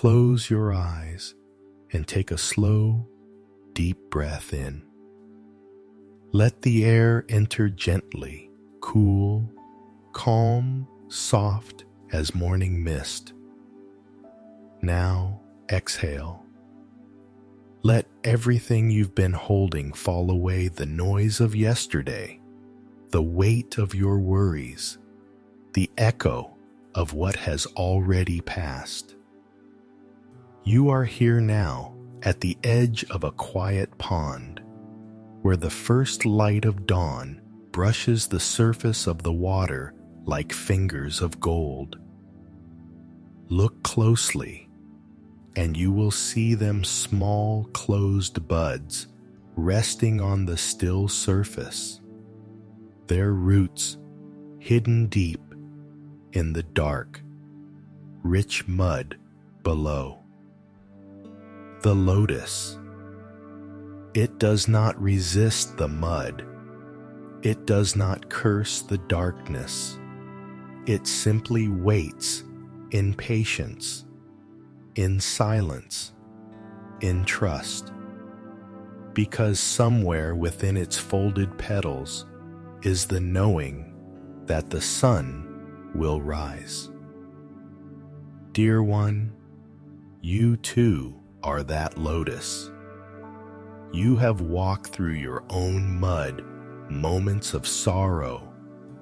Close your eyes and take a slow, deep breath in. Let the air enter gently, cool, calm, soft as morning mist. Now exhale. Let everything you've been holding fall away, the noise of yesterday, the weight of your worries, the echo of what has already passed. You are here now at the edge of a quiet pond, where the first light of dawn brushes the surface of the water like fingers of gold. Look closely, and you will see them small closed buds resting on the still surface, their roots hidden deep in the dark, rich mud below. The lotus. It does not resist the mud. It does not curse the darkness. It simply waits in patience, in silence, in trust, because somewhere within its folded petals is the knowing that the sun will rise. Dear one, you too are that lotus. You have walked through your own mud, moments of sorrow,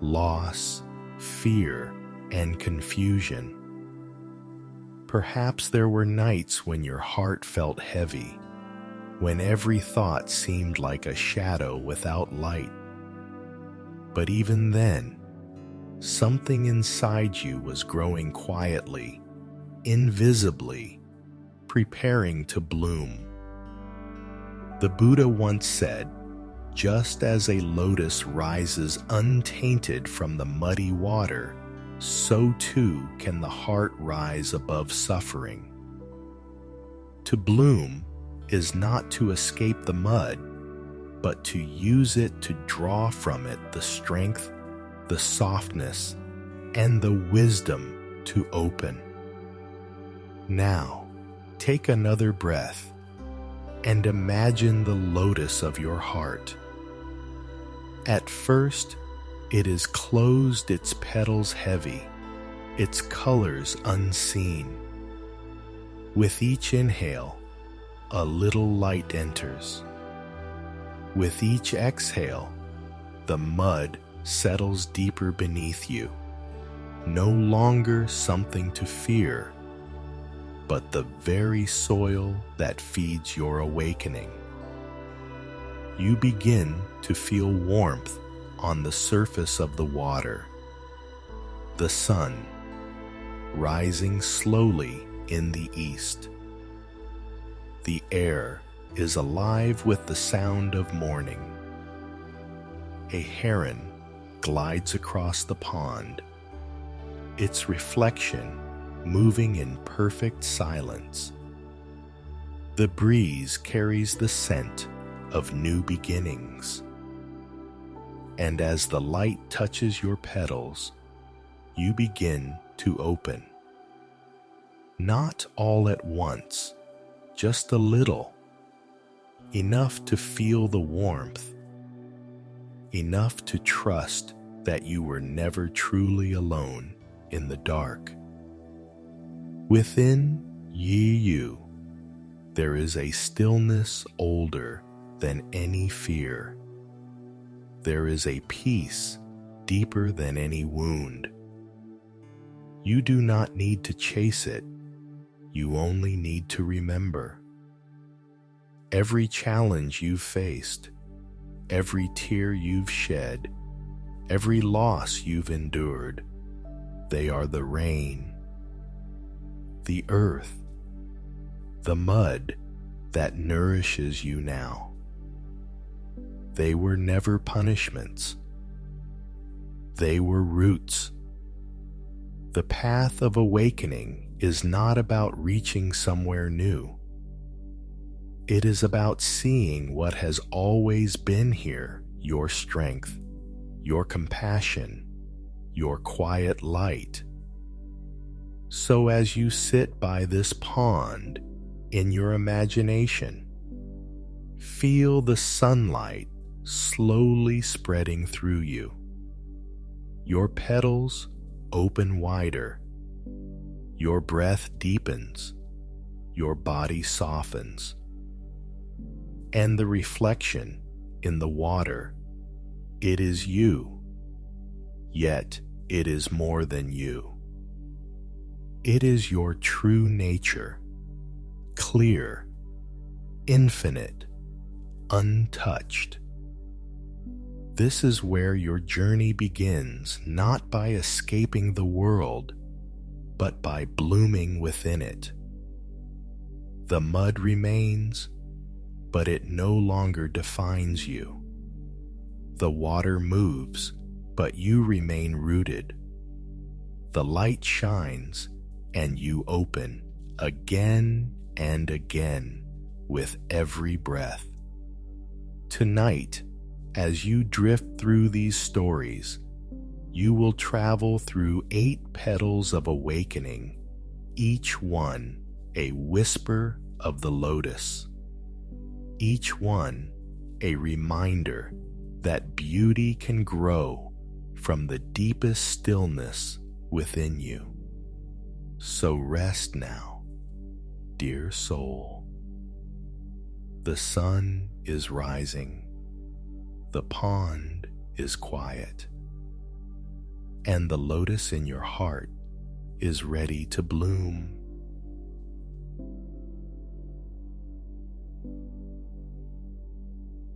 loss, fear, and confusion. Perhaps there were nights when your heart felt heavy, when every thought seemed like a shadow without light. But even then, something inside you was growing quietly, invisibly, preparing to bloom. The Buddha once said, just as a lotus rises untainted from the muddy water, so too can the heart rise above suffering. To bloom is not to escape the mud, but to use it to draw from it the strength, the softness, and the wisdom to open. Now, take another breath and imagine the lotus of your heart. At first, it is closed, its petals heavy, its colors unseen. With each inhale, a little light enters. With each exhale, the mud settles deeper beneath you, no longer something to fear, but the very soil that feeds your awakening. You begin to feel warmth on the surface of the water, the sun rising slowly in the east. The air is alive with the sound of morning. A heron glides across the pond, its reflection moving in perfect silence. The breeze carries the scent of new beginnings. And as the light touches your petals, you begin to open. Not all at once, just a little, enough to feel the warmth, enough to trust that you were never truly alone in the dark. Within you, there is a stillness older than any fear. There is a peace deeper than any wound. You do not need to chase it. You only need to remember. Every challenge you've faced, every tear you've shed, every loss you've endured, they are the rain, the earth, the mud that nourishes you now. They were never punishments. They were roots. The path of awakening is not about reaching somewhere new. It is about seeing what has always been here, your strength, your compassion, your quiet light. So as you sit by this pond in your imagination, feel the sunlight slowly spreading through you. Your petals open wider. Your breath deepens. Your body softens. And the reflection in the water, it is you, yet it is more than you. It is your true nature, clear, infinite, untouched. This is where your journey begins, not by escaping the world, but by blooming within it. The mud remains, but it no longer defines you. The water moves, but you remain rooted. The light shines, and you open again and again with every breath. Tonight, as you drift through these stories, you will travel through 8 petals of awakening, each one a whisper of the lotus, each one a reminder that beauty can grow from the deepest stillness within you. So rest now, dear soul. The sun is rising. The pond is quiet, and the lotus in your heart is ready to bloom.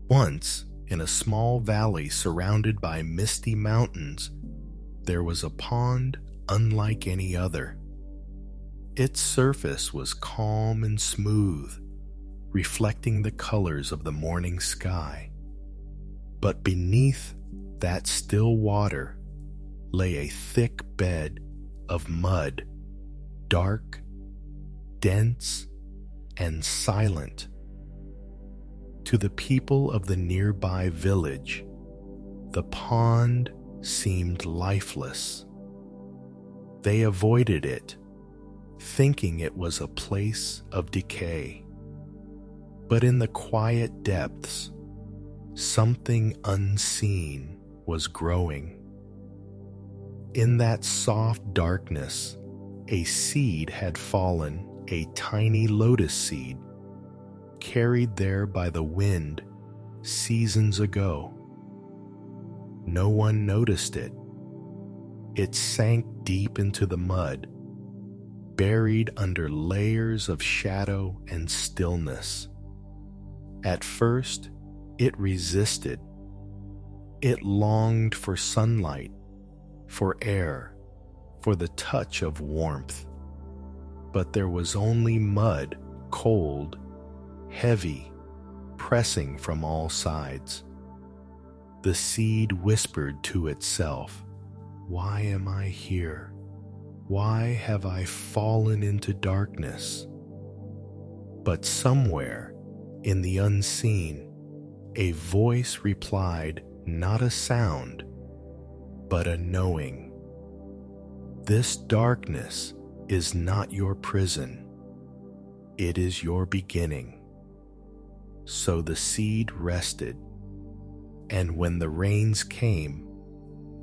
Once, in a small valley surrounded by misty mountains, there was a pond unlike any other. Its surface was calm and smooth, reflecting the colors of the morning sky. But beneath that still water lay a thick bed of mud, dark, dense, and silent. To the people of the nearby village, the pond seemed lifeless. They avoided it, thinking it was a place of decay. But in the quiet depths, something unseen was growing. In that soft darkness, a seed had fallen, a tiny lotus seed, carried there by the wind seasons ago. No one noticed it. It sank deep into the mud, buried under layers of shadow and stillness. At first, it resisted. It longed for sunlight, for air, for the touch of warmth. But there was only mud, cold, heavy, pressing from all sides. The seed whispered to itself, "Why am I here? Why have I fallen into darkness?" But somewhere in the unseen, a voice replied, not a sound, but a knowing. This darkness is not your prison. It is your beginning. So the seed rested, and when the rains came,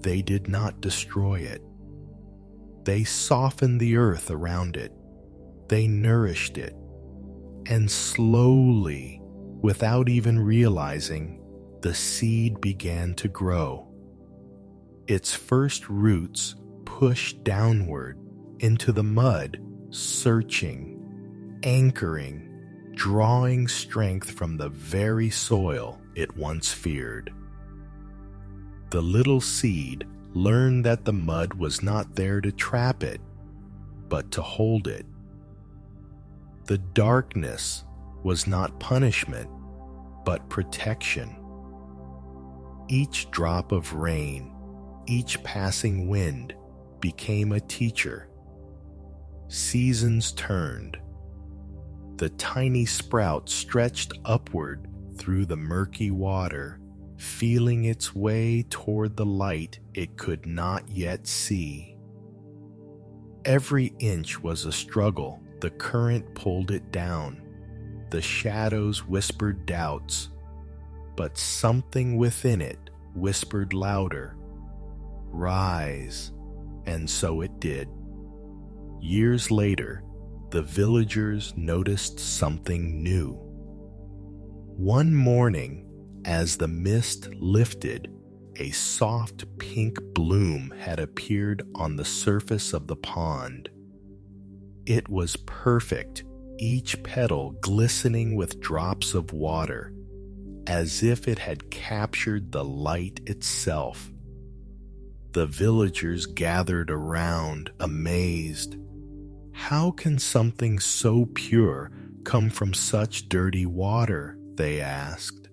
they did not destroy it. They softened the earth around it. They nourished it, and slowly, without even realizing, the seed began to grow. Its first roots pushed downward into the mud, searching, anchoring, drawing strength from the very soil it once feared. The little seed learned that the mud was not there to trap it, but to hold it. The darkness was not punishment, but protection. Each drop of rain, each passing wind became a teacher. Seasons turned. The tiny sprout stretched upward through the murky water, feeling its way toward the light it could not yet see. Every inch was a struggle. The current pulled it down. The shadows whispered doubts. But something within it whispered louder, "Rise." And so it did. Years later, the villagers noticed something new. One morning, as the mist lifted, a soft pink bloom had appeared on the surface of the pond. It was perfect, each petal glistening with drops of water, as if it had captured the light itself. The villagers gathered around, amazed. "How can something so pure come from such dirty water?" they asked.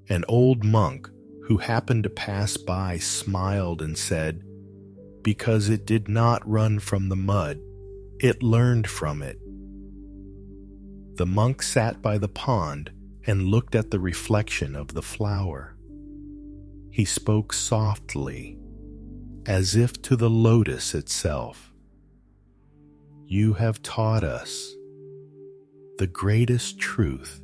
An old monk who happened to pass by smiled and said, "Because it did not run from the mud, it learned from it." The monk sat by the pond and looked at the reflection of the flower. He spoke softly, as if to the lotus itself. "You have taught us the greatest truth,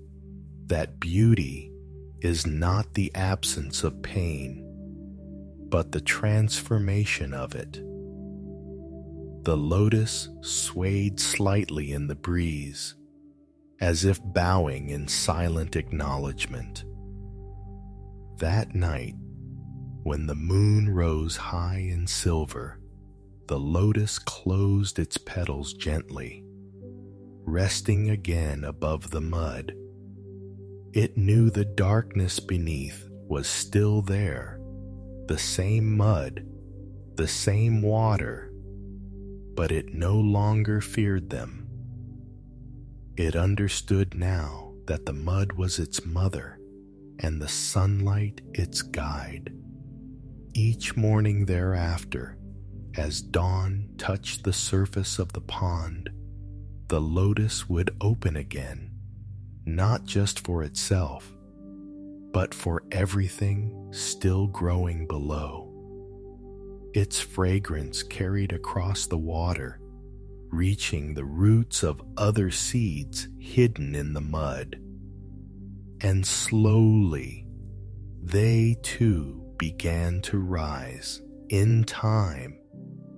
that beauty is not the absence of pain, but the transformation of it." The lotus swayed slightly in the breeze, as if bowing in silent acknowledgement. That night, when the moon rose high in silver, the lotus closed its petals gently, resting again above the mud. It knew the darkness beneath was still there, the same mud, the same water, but it no longer feared them. It understood now that the mud was its mother and the sunlight its guide. Each morning thereafter, as dawn touched the surface of the pond, the lotus would open again, not just for itself, but for everything still growing below. Its fragrance carried across the water, reaching the roots of other seeds hidden in the mud. And slowly, they too began to rise. In time,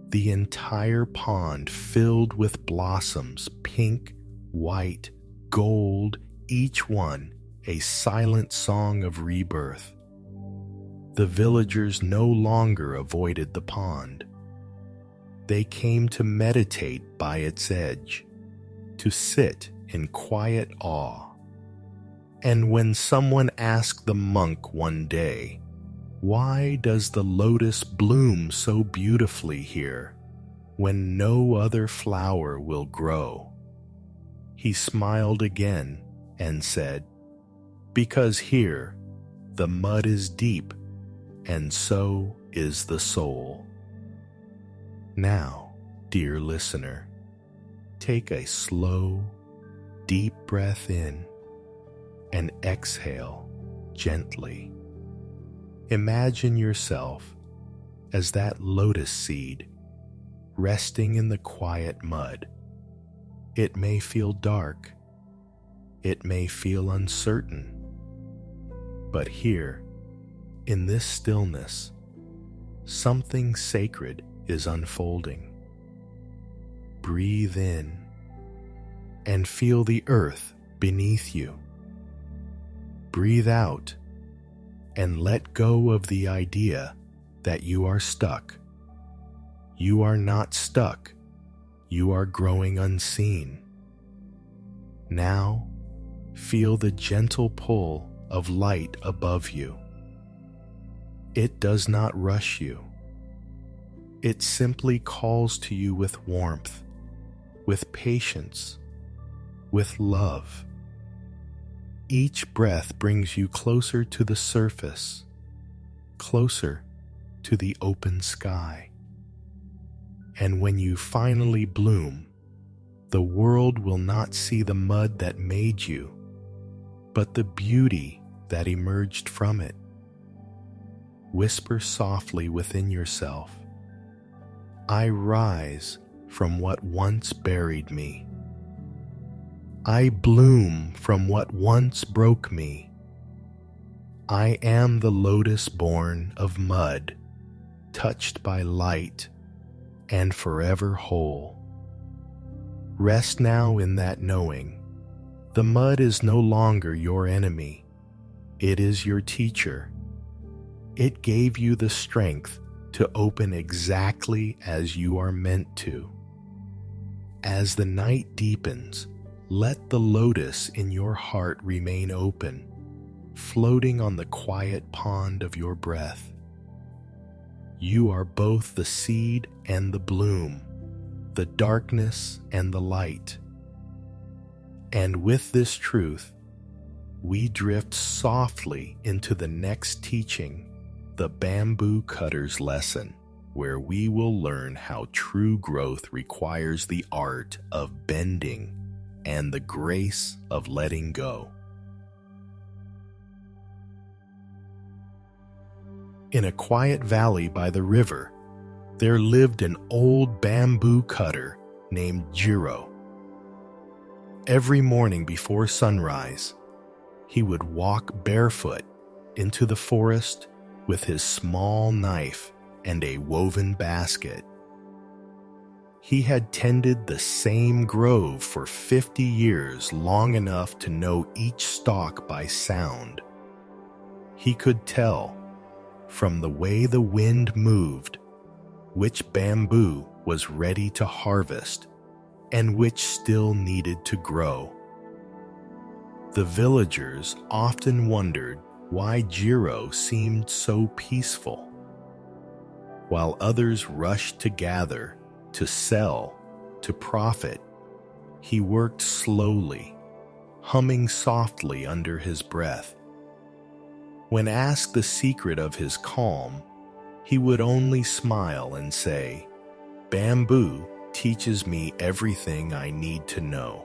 the entire pond filled with blossoms, pink, white, gold, each one a silent song of rebirth. The villagers no longer avoided the pond. They came to meditate by its edge, to sit in quiet awe. And when someone asked the monk one day, "Why does the lotus bloom so beautifully here, when no other flower will grow?" he smiled again and said, "Because here the mud is deep, and so is the soul." Now, dear listener, take a slow, deep breath in and exhale gently. Imagine yourself as that lotus seed resting in the quiet mud. It may feel dark, it may feel uncertain, but here, in this stillness, something sacred is unfolding. Breathe in and feel the earth beneath you. Breathe out and let go of the idea that you are stuck. You are not stuck. You are growing unseen. Now, feel the gentle pull of light above you. It does not rush you. It simply calls to you with warmth, with patience, with love. Each breath brings you closer to the surface, closer to the open sky. And when you finally bloom, the world will not see the mud that made you, but the beauty that emerged from it. Whisper softly within yourself, "I rise from what once buried me. I bloom from what once broke me. I am the lotus born of mud, touched by light and forever whole. Rest now in that knowing. The mud is no longer your enemy. It is your teacher. It gave you the strength to open exactly as you are meant to. As the night deepens, let the lotus in your heart remain open, floating on the quiet pond of your breath. You are both the seed and the bloom, the darkness and the light. And with this truth, we drift softly into the next teaching, the bamboo cutter's lesson, where we will learn how true growth requires the art of bending and the grace of letting go. In a quiet valley by the river, there lived an old bamboo cutter named Jiro. Every morning before sunrise, he would walk barefoot into the forest with his small knife and a woven basket. He had tended the same grove for 50 years, long enough to know each stalk by sound. He could tell, from the way the wind moved, which bamboo was ready to harvest and which still needed to grow. The villagers often wondered why Jiro seemed so peaceful. While others rushed to gather, to sell, to profit, he worked slowly, humming softly under his breath. When asked the secret of his calm, he would only smile and say, "Bamboo teaches me everything I need to know."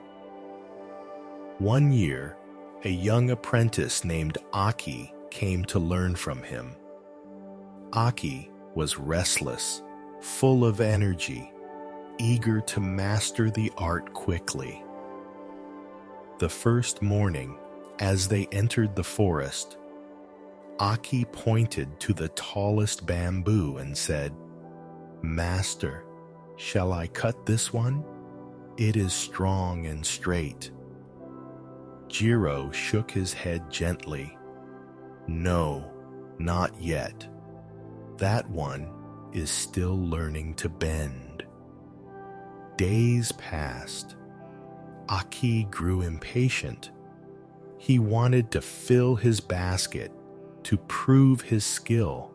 One year, a young apprentice named Aki came to learn from him. Aki was restless, full of energy, eager to master the art quickly. The first morning, as they entered the forest, Aki pointed to the tallest bamboo and said, "Master, shall I cut this one? It is strong and straight." Jiro shook his head gently. "No, not yet. That one is still learning to bend." Days passed. Aki grew impatient. He wanted to fill his basket, to prove his skill.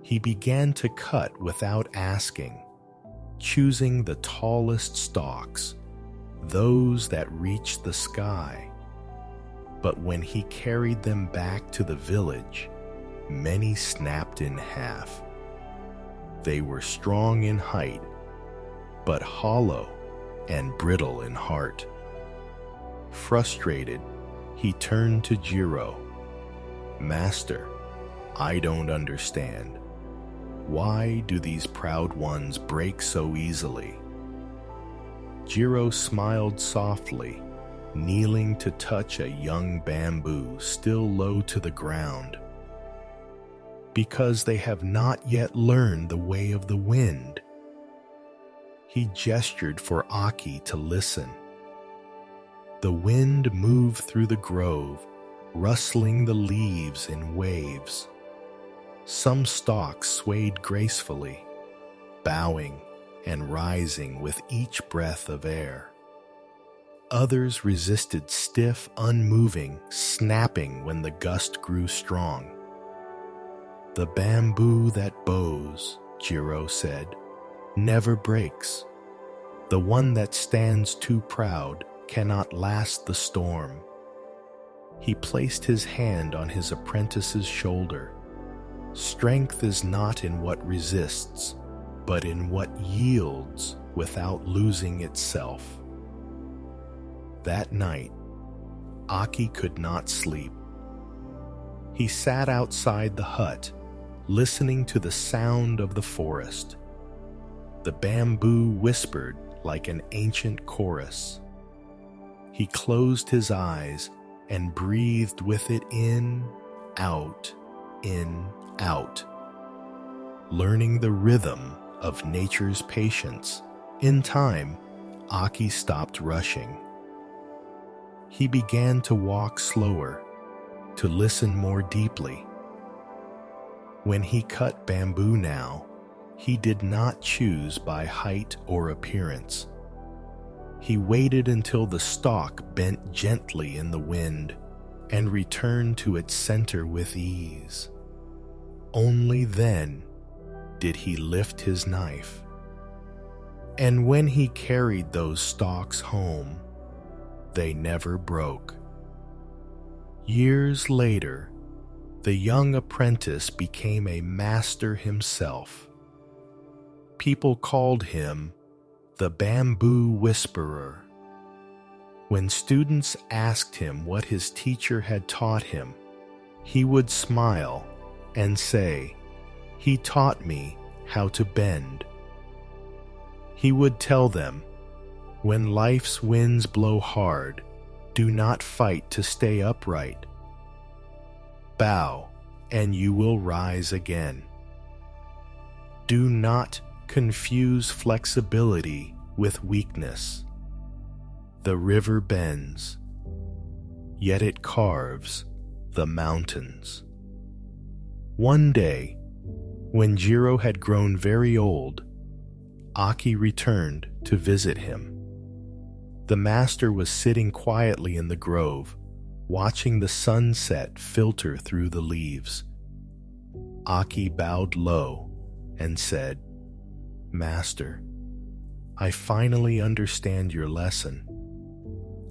He began to cut without asking, choosing the tallest stalks, those that reached the sky. But when he carried them back to the village, many snapped in half. They were strong in height, but hollow and brittle in heart. Frustrated, he turned to Jiro. "Master, I don't understand. Why do these proud ones break so easily?" Jiro smiled softly, kneeling to touch a young bamboo still low to the ground. "Because they have not yet learned the way of the wind." He gestured for Aki to listen. The wind moved through the grove, rustling the leaves in waves. Some stalks swayed gracefully, bowing and rising with each breath of air. Others resisted stiff, unmoving, snapping when the gust grew strong. "The bamboo that bows," Jiro said, "never breaks. The one that stands too proud cannot last the storm." He placed his hand on his apprentice's shoulder. "Strength is not in what resists, but in what yields without losing itself." That night, Aki could not sleep. He sat outside the hut, listening to the sound of the forest. The bamboo whispered like an ancient chorus. He closed his eyes and breathed with it in, out, learning the rhythm of nature's patience. In time, Aki stopped rushing. He began to walk slower, to listen more deeply. When he cut bamboo now, he did not choose by height or appearance. He waited until the stalk bent gently in the wind and returned to its center with ease. Only then did he lift his knife. And when he carried those stalks home, they never broke. Years later, the young apprentice became a master himself. People called him the Bamboo Whisperer. When students asked him what his teacher had taught him, he would smile and say, "He taught me how to bend." He would tell them, "When life's winds blow hard, do not fight to stay upright. Bow, and you will rise again. Do not confuse flexibility with weakness. The river bends, yet it carves the mountains." One day, when Jiro had grown very old, Aki returned to visit him. The master was sitting quietly in the grove, watching the sunset filter through the leaves. Aki bowed low and said, "Master, I finally understand your lesson.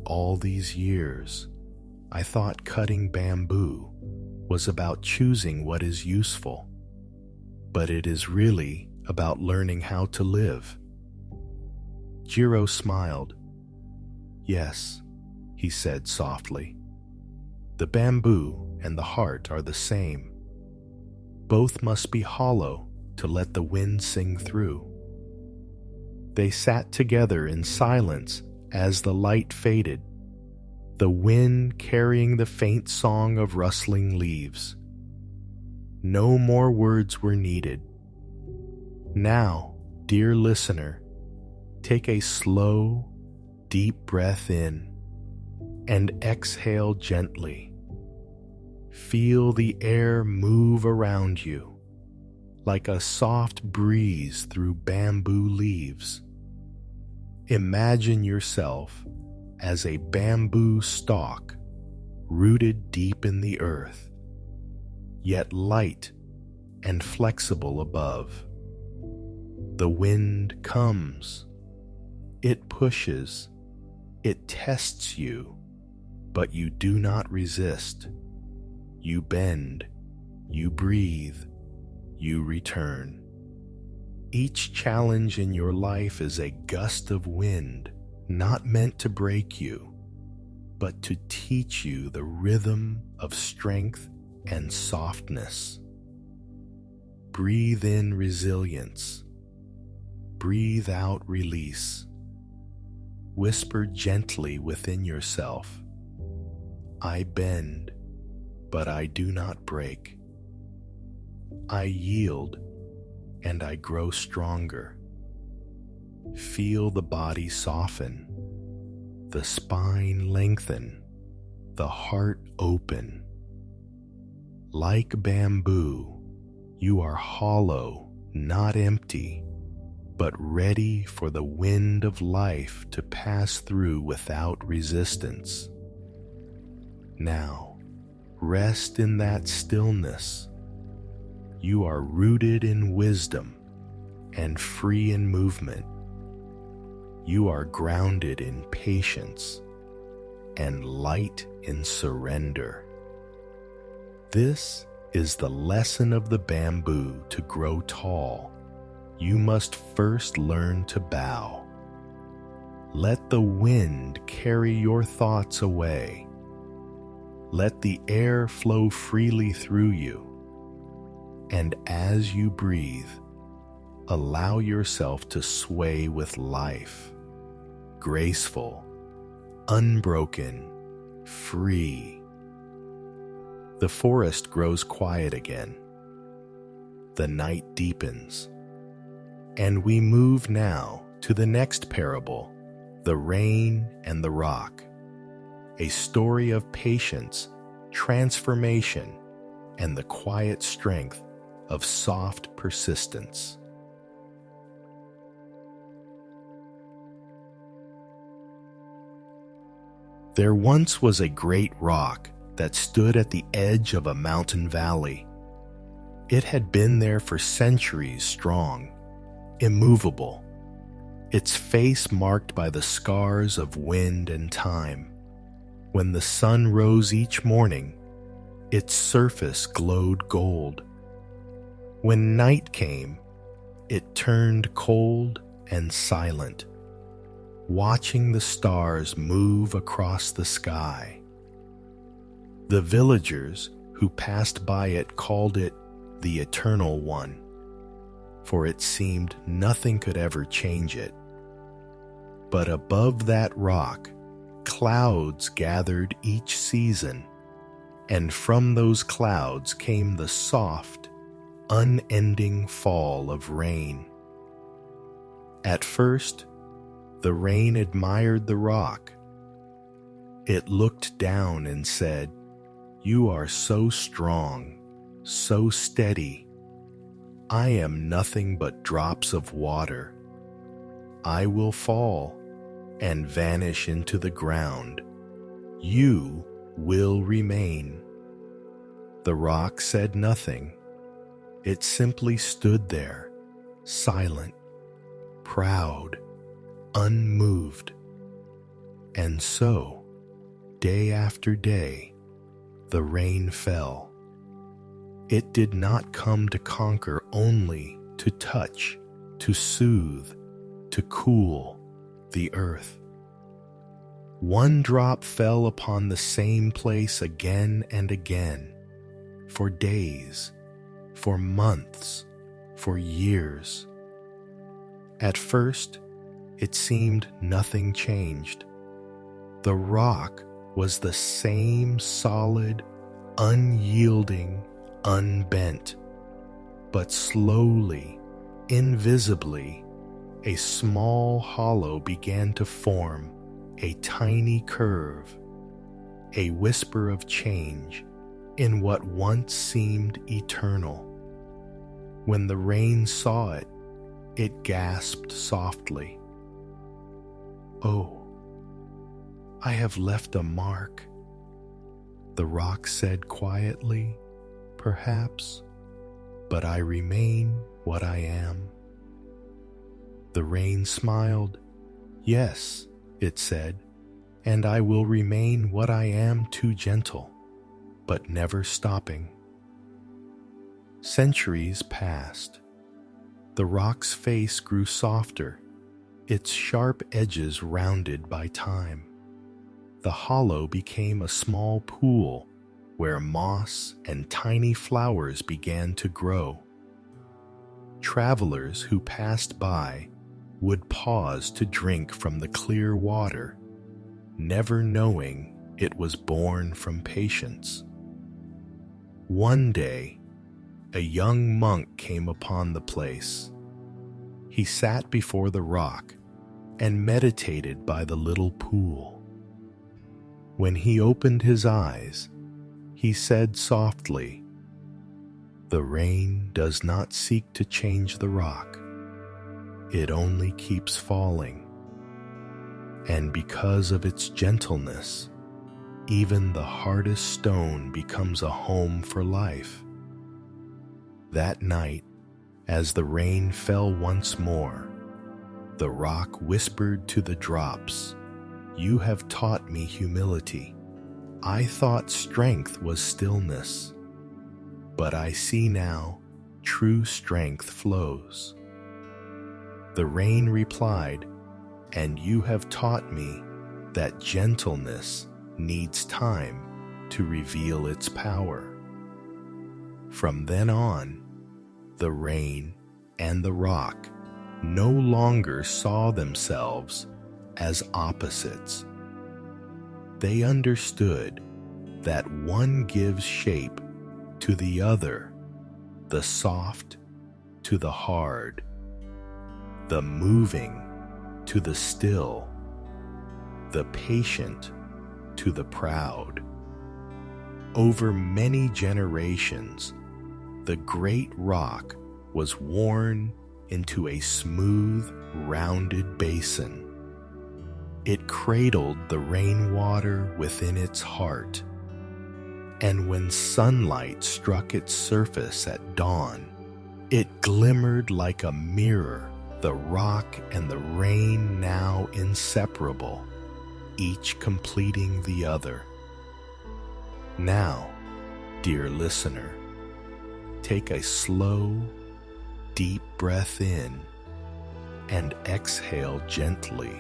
All these years, I thought cutting bamboo was about choosing what is useful, but it is really about learning how to live." Jiro smiled. "Yes," he said softly. "The bamboo and the heart are the same. Both must be hollow to let the wind sing through." They sat together in silence as the light faded, the wind carrying the faint song of rustling leaves. No more words were needed. Now, dear listener, take a slow, deep breath in and exhale gently. Feel the air move around you like a soft breeze through bamboo leaves. Imagine yourself as a bamboo stalk rooted deep in the earth, yet light and flexible above. The wind comes, it pushes, it tests you, but you do not resist. You bend, you breathe, you return. Each challenge in your life is a gust of wind, not meant to break you, but to teach you the rhythm of strength and softness. Breathe in resilience. Breathe out release. Whisper gently within yourself, "I bend, but I do not break. I yield, and I grow stronger." Feel the body soften, the spine lengthen, the heart open. Like bamboo, you are hollow, not empty, but ready for the wind of life to pass through without resistance. Now, rest in that stillness. You are rooted in wisdom and free in movement. You are grounded in patience and light in surrender. This is the lesson of the bamboo. To grow tall, you must first learn to bow. Let the wind carry your thoughts away. Let the air flow freely through you. And as you breathe, allow yourself to sway with life, graceful, unbroken, free. The forest grows quiet again. The night deepens. And we move now to the next parable, the rain and the rock, a story of patience, transformation, and the quiet strength of soft persistence. There once was a great rock that stood at the edge of a mountain valley. It had been there for centuries strong, immovable, its face marked by the scars of wind and time. When the sun rose each morning, its surface glowed gold. When night came, it turned cold and silent, watching the stars move across the sky. The villagers who passed by it called it the Eternal One, for it seemed nothing could ever change it. But above that rock, clouds gathered each season, and from those clouds came the soft, unending fall of rain. At first, the rain admired the rock. It looked down and said, "You are so strong, so steady. I am nothing but drops of water. I will fall and vanish into the ground. You will remain." The rock said nothing. It simply stood there, silent, proud, unmoved. And so, day after day, the rain fell. It did not come to conquer, only to touch, to soothe, to cool the earth. One drop fell upon the same place again and again, for days, for months, for years. At first, it seemed nothing changed. The rock was the same solid, unyielding, unbent. But slowly, invisibly, a small hollow began to form, a tiny curve, a whisper of change in what once seemed eternal. When the rain saw it, it gasped softly, "Oh, I have left a mark." The rock said quietly, "Perhaps, but I remain what I am." The rain smiled. "Yes," it said, "and I will remain what I am, too gentle, but never stopping." Centuries passed. The rock's face grew softer, its sharp edges rounded by time. The hollow became a small pool where moss and tiny flowers began to grow. Travelers who passed by would pause to drink from the clear water, never knowing it was born from patience. One day, a young monk came upon the place. He sat before the rock and meditated by the little pool. When he opened his eyes, he said softly, "The rain does not seek to change the rock. It only keeps falling. And because of its gentleness, even the hardest stone becomes a home for life." That night, as the rain fell once more, the rock whispered to the drops, "You have taught me humility. I thought strength was stillness, but I see now true strength flows." The rain replied, "And you have taught me that gentleness needs time to reveal its power." From then on, the rain and the rock no longer saw themselves as opposites. They understood that one gives shape to the other, the soft to the hard, the moving to the still, the patient to the proud. Over many generations, the great rock was worn into a smooth, rounded basin. It cradled the rainwater within its heart, and when sunlight struck its surface at dawn, it glimmered like a mirror, the rock and the rain now inseparable, each completing the other. Now, dear listener, take a slow, deep breath in and exhale gently.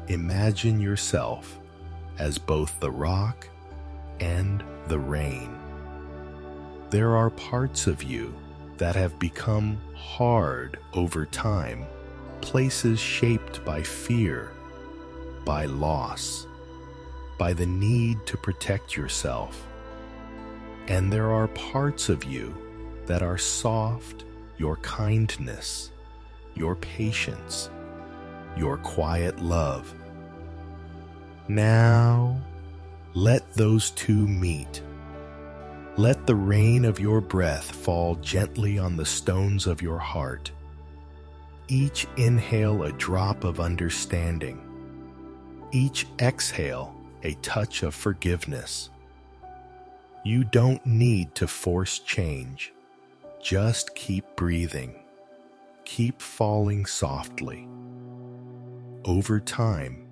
Imagine yourself as both the rock and the rain. There are parts of you that have become hard over time, places shaped by fear, by loss, by the need to protect yourself. And there are parts of you that are soft, your kindness, your patience, your quiet love. Now, let those two meet. Let the rain of your breath fall gently on the stones of your heart. Each inhale a drop of understanding. Each exhale a touch of forgiveness. You don't need to force change. Just keep breathing. Keep falling softly. Over time,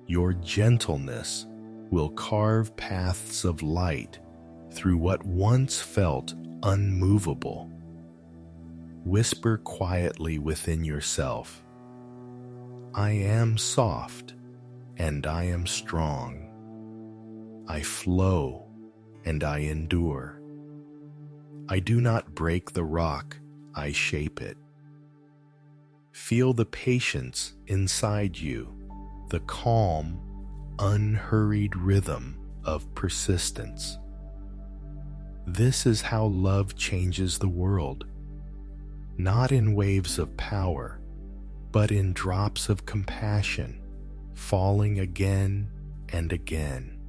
your gentleness will carve paths of light through what once felt unmovable. Whisper quietly within yourself, I am soft and I am strong. I flow and I endure. I do not break the rock, I shape it. Feel the patience inside you, the calm, unhurried rhythm of persistence. This is how love changes the world, not in waves of power, but in drops of compassion, falling again and again.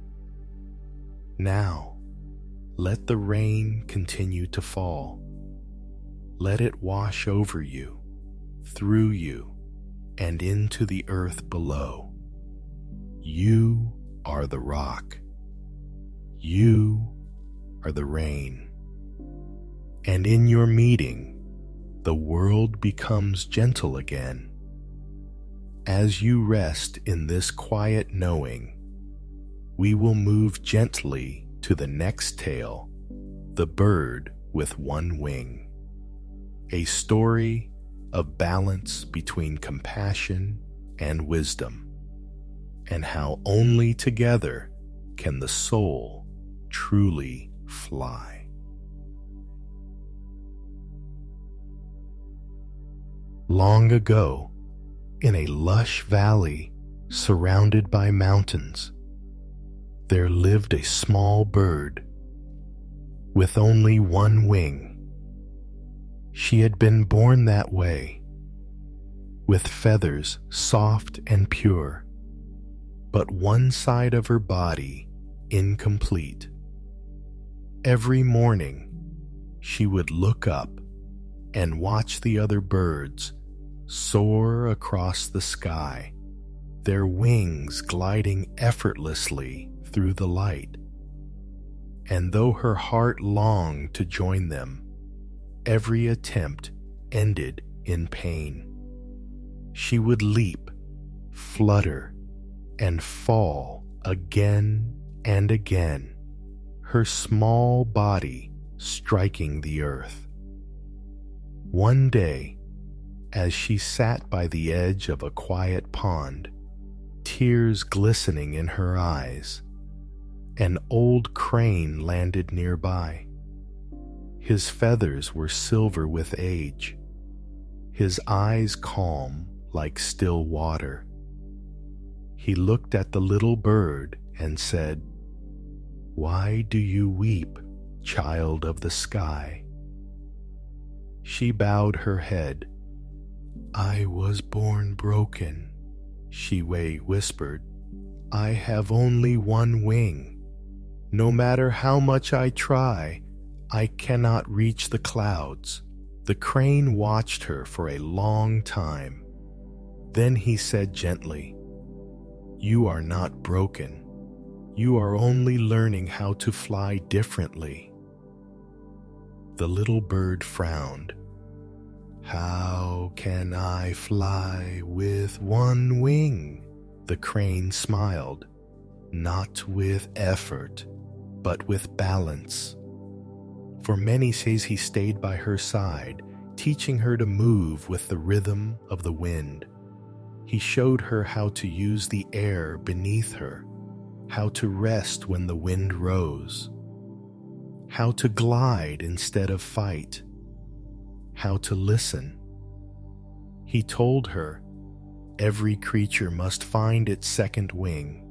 Now, let the rain continue to fall. Let it wash over you, through you, and into the earth below. You are the rock. You are the rain. And in your meeting, the world becomes gentle again. As you rest in this quiet knowing, we will move gently to the next tale, the bird with one wing. A story of balance between compassion and wisdom, and how only together can the soul truly fly. Long ago, in a lush valley surrounded by mountains, there lived a small bird with only one wing. She had been born that way, with feathers soft and pure, but one side of her body incomplete. Every morning, she would look up and watch the other birds soar across the sky, their wings gliding effortlessly through the light. And though her heart longed to join them, every attempt ended in pain. She would leap, flutter, and fall again and again, her small body striking the earth. One day, as she sat by the edge of a quiet pond, tears glistening in her eyes, an old crane landed nearby. His feathers were silver with age, his eyes calm like still water. He looked at the little bird and said, "Why do you weep, child of the sky?" She bowed her head. "I was born broken," she whispered. "I have only one wing. No matter how much I try, I cannot reach the clouds." The crane watched her for a long time. Then he said gently, "You are not broken. You are only learning how to fly differently." The little bird frowned. "How can I fly with one wing?" The crane smiled. "Not with effort, but with balance." For many days he stayed by her side, teaching her to move with the rhythm of the wind. He showed her how to use the air beneath her, how to rest when the wind rose, how to glide instead of fight, how to listen. He told her, "Every creature must find its second wing.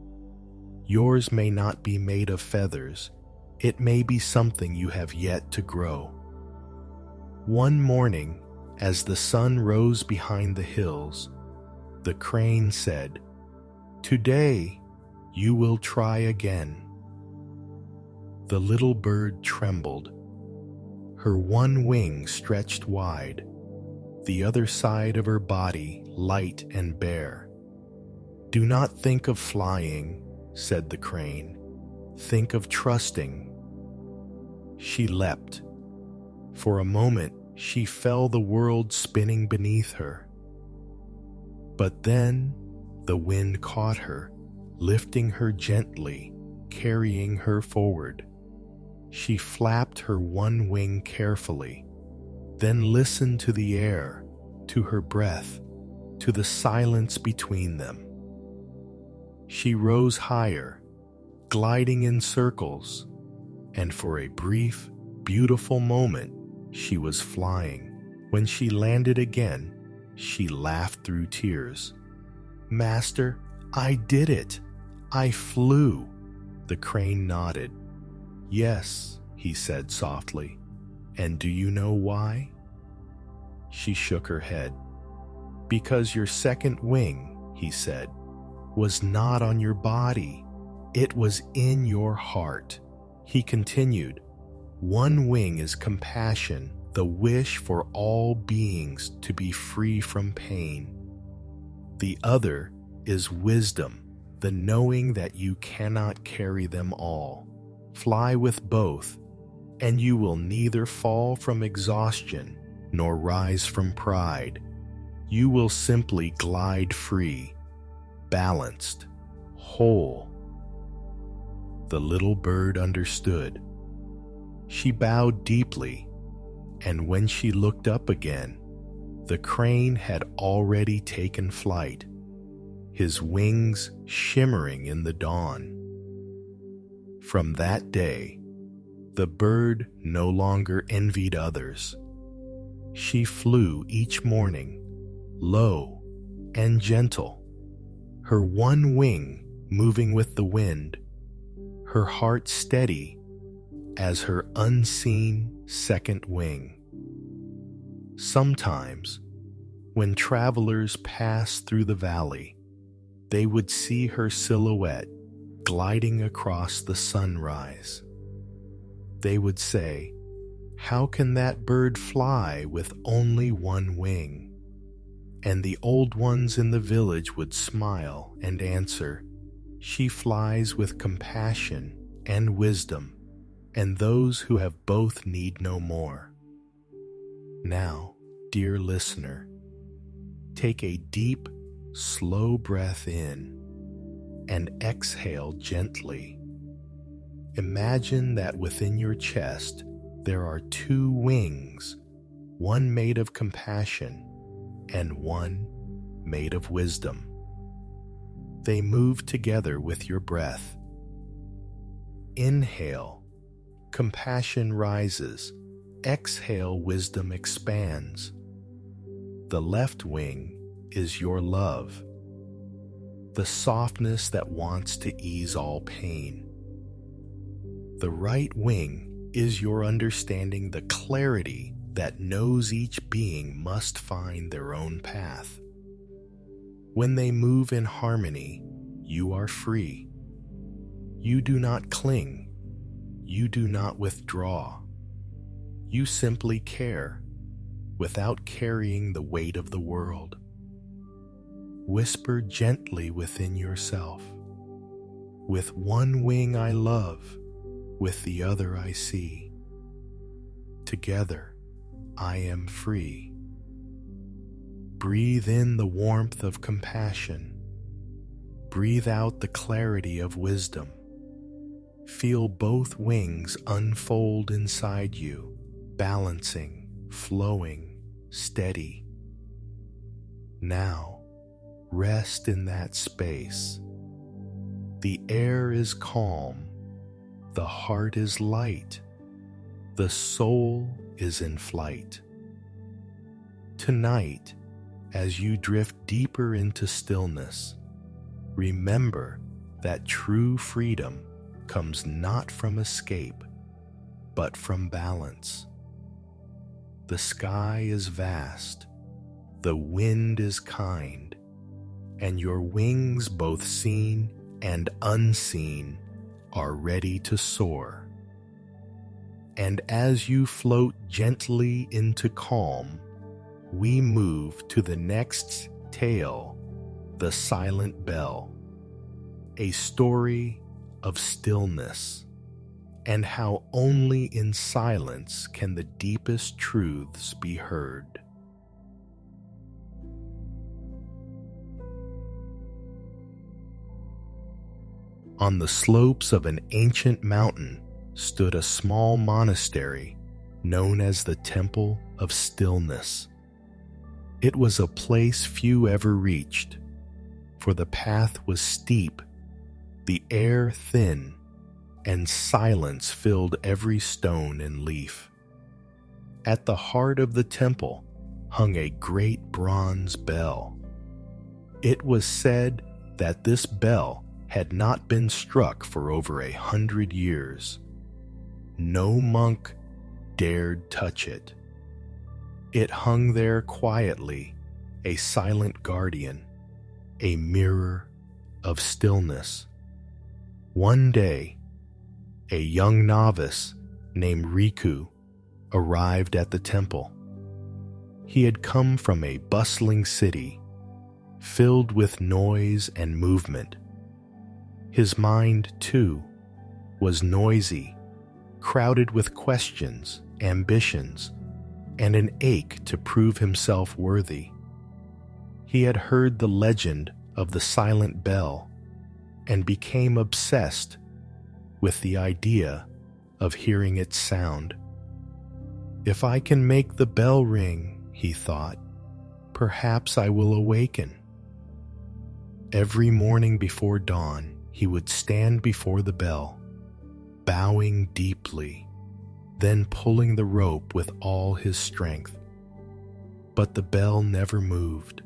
Yours may not be made of feathers. It may be something you have yet to grow." One morning, as the sun rose behind the hills, the crane said, "Today, you will try again." The little bird trembled. Her one wing stretched wide, the other side of her body light and bare. "Do not think of flying," said the crane. "Think of trusting." She leapt. For a moment, she felt the world spinning beneath her. But then, the wind caught her, lifting her gently, carrying her forward. She flapped her one wing carefully, then listened to the air, to her breath, to the silence between them. She rose higher, gliding in circles, and for a brief, beautiful moment, she was flying. When she landed again, she laughed through tears. "Master, I did it! I flew!" The crane nodded. "Yes," he said softly. "And do you know why?" She shook her head. "Because your second wing," he said, "was not on your body. It was in your heart." He continued, "One wing is compassion, the wish for all beings to be free from pain. The other is wisdom, the knowing that you cannot carry them all. Fly with both, and you will neither fall from exhaustion nor rise from pride. You will simply glide free, balanced, whole." The little bird understood. She bowed deeply, and when she looked up again, the crane had already taken flight, his wings shimmering in the dawn. From that day, the bird no longer envied others. She flew each morning, low and gentle, her one wing moving with the wind, her heart steady as her unseen second wing. Sometimes, when travelers passed through the valley, they would see her silhouette gliding across the sunrise. They would say, "How can that bird fly with only one wing?" And the old ones in the village would smile and answer, "She flies with compassion and wisdom, and those who have both need no more." Now, dear listener, take a deep, slow breath in and exhale gently. Imagine that within your chest there are two wings, one made of compassion and one made of wisdom. They move together with your breath. Inhale, compassion rises. Exhale, wisdom expands. The left wing is your love, the softness that wants to ease all pain. The right wing is your understanding, the clarity that knows each being must find their own path. When they move in harmony, you are free. You do not cling. You do not withdraw. You simply care, without carrying the weight of the world. Whisper gently within yourself, "With one wing I love, with the other I see. Together I am free." Breathe in the warmth of compassion. Breathe out the clarity of wisdom. Feel both wings unfold inside you, balancing, flowing, steady. Now, rest in that space. The air is calm. The heart is light. The soul is in flight. Tonight, as you drift deeper into stillness, remember that true freedom comes not from escape, but from balance. The sky is vast, the wind is kind, and your wings, both seen and unseen, are ready to soar. And as you float gently into calm, we move to the next tale, the silent bell, a story of stillness, and how only in silence can the deepest truths be heard. On the slopes of an ancient mountain stood a small monastery known as the Temple of Stillness. It was a place few ever reached, for the path was steep, the air thin, and silence filled every stone and leaf. At the heart of the temple hung a great bronze bell. It was said that this bell had not been struck for over 100 years. No monk dared touch it. It hung there quietly, a silent guardian, a mirror of stillness. One day, a young novice named Riku arrived at the temple. He had come from a bustling city, filled with noise and movement. His mind, too, was noisy, crowded with questions, ambitions, and an ache to prove himself worthy. He had heard the legend of the silent bell and became obsessed with the idea of hearing its sound. "If I can make the bell ring," he thought, "perhaps I will awaken." Every morning before dawn, he would stand before the bell, bowing deeply, then pulling the rope with all his strength. But the bell never moved.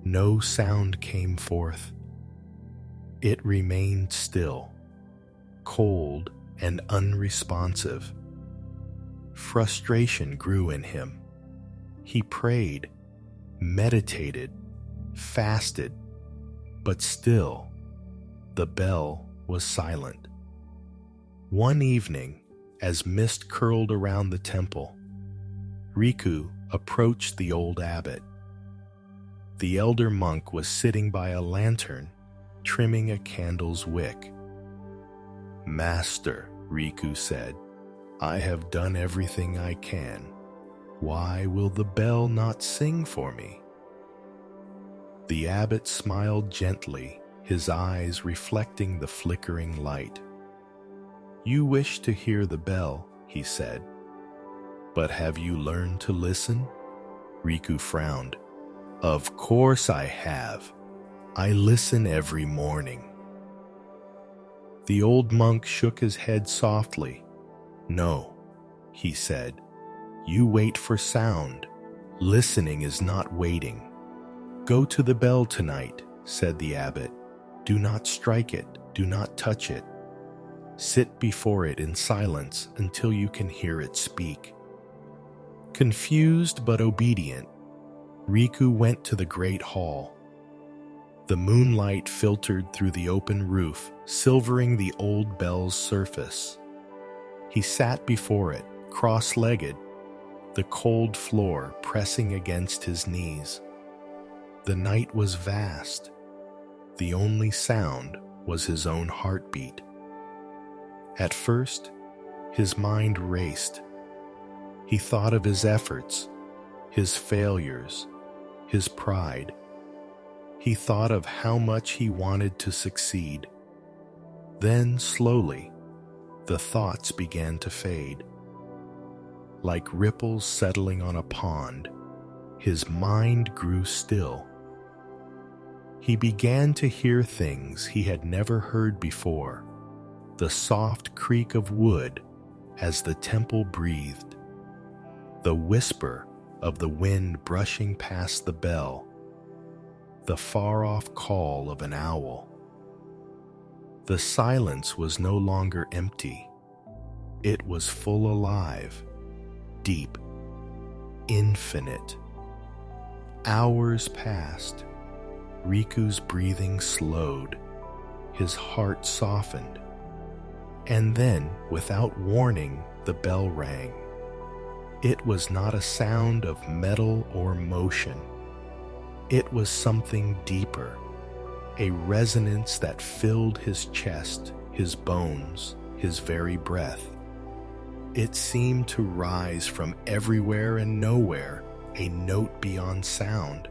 No sound came forth. It remained still, cold and unresponsive. Frustration grew in him. He prayed, meditated, fasted, but still the bell was silent. One evening, as mist curled around the temple, Riku approached the old abbot. The elder monk was sitting by a lantern, trimming a candle's wick. "Master," Riku said, "I have done everything I can. Why will the bell not sing for me?" The abbot smiled gently, his eyes reflecting the flickering light. "You wish to hear the bell," he said. "But have you learned to listen?" Riku frowned. "Of course I have. I listen every morning." The old monk shook his head softly. "No," he said. "You wait for sound. Listening is not waiting. "Go to the bell tonight," said the abbot. "Do not strike it, do not touch it. Sit before it in silence until you can hear it speak." Confused but obedient, Riku went to the great hall. The moonlight filtered through the open roof, silvering the old bell's surface. He sat before it, cross-legged, the cold floor pressing against his knees. The night was vast. The only sound was his own heartbeat. At first, his mind raced. He thought of his efforts, his failures, his pride. He thought of how much he wanted to succeed. Then, slowly, the thoughts began to fade. Like ripples settling on a pond, his mind grew still. He began to hear things he had never heard before, the soft creak of wood as the temple breathed, the whisper of the wind brushing past the bell, the far-off call of an owl. The silence was no longer empty. It was full alive, deep, infinite. Hours passed. Riku's breathing slowed. His heart softened. And then, without warning, the bell rang. It was not a sound of metal or motion. It was something deeper, a resonance that filled his chest, his bones, his very breath. It seemed to rise from everywhere and nowhere, a note beyond sound,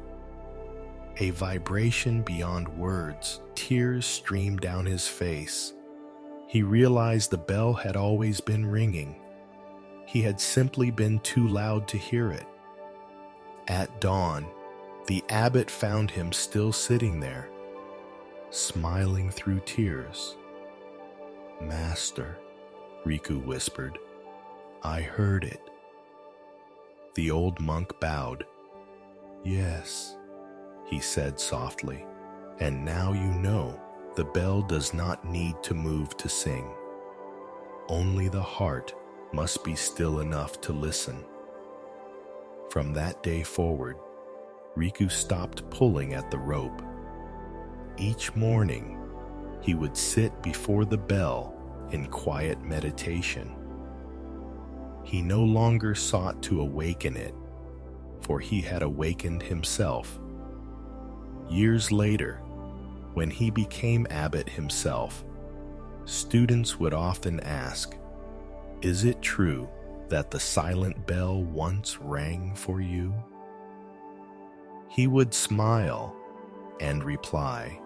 a vibration beyond words. Tears streamed down his face. He realized the bell had always been ringing. He had simply been too loud to hear it. At dawn, the abbot found him still sitting there, smiling through tears. "Master," Riku whispered, "I heard it." The old monk bowed. "Yes," he said softly, "and now you know the bell does not need to move to sing. Only the heart must be still enough to listen." From that day forward, Riku stopped pulling at the rope. Each morning, he would sit before the bell in quiet meditation. He no longer sought to awaken it, for he had awakened himself. Years later, when he became abbot himself, students would often ask, "Is it true that the silent bell once rang for you?" He would smile and reply,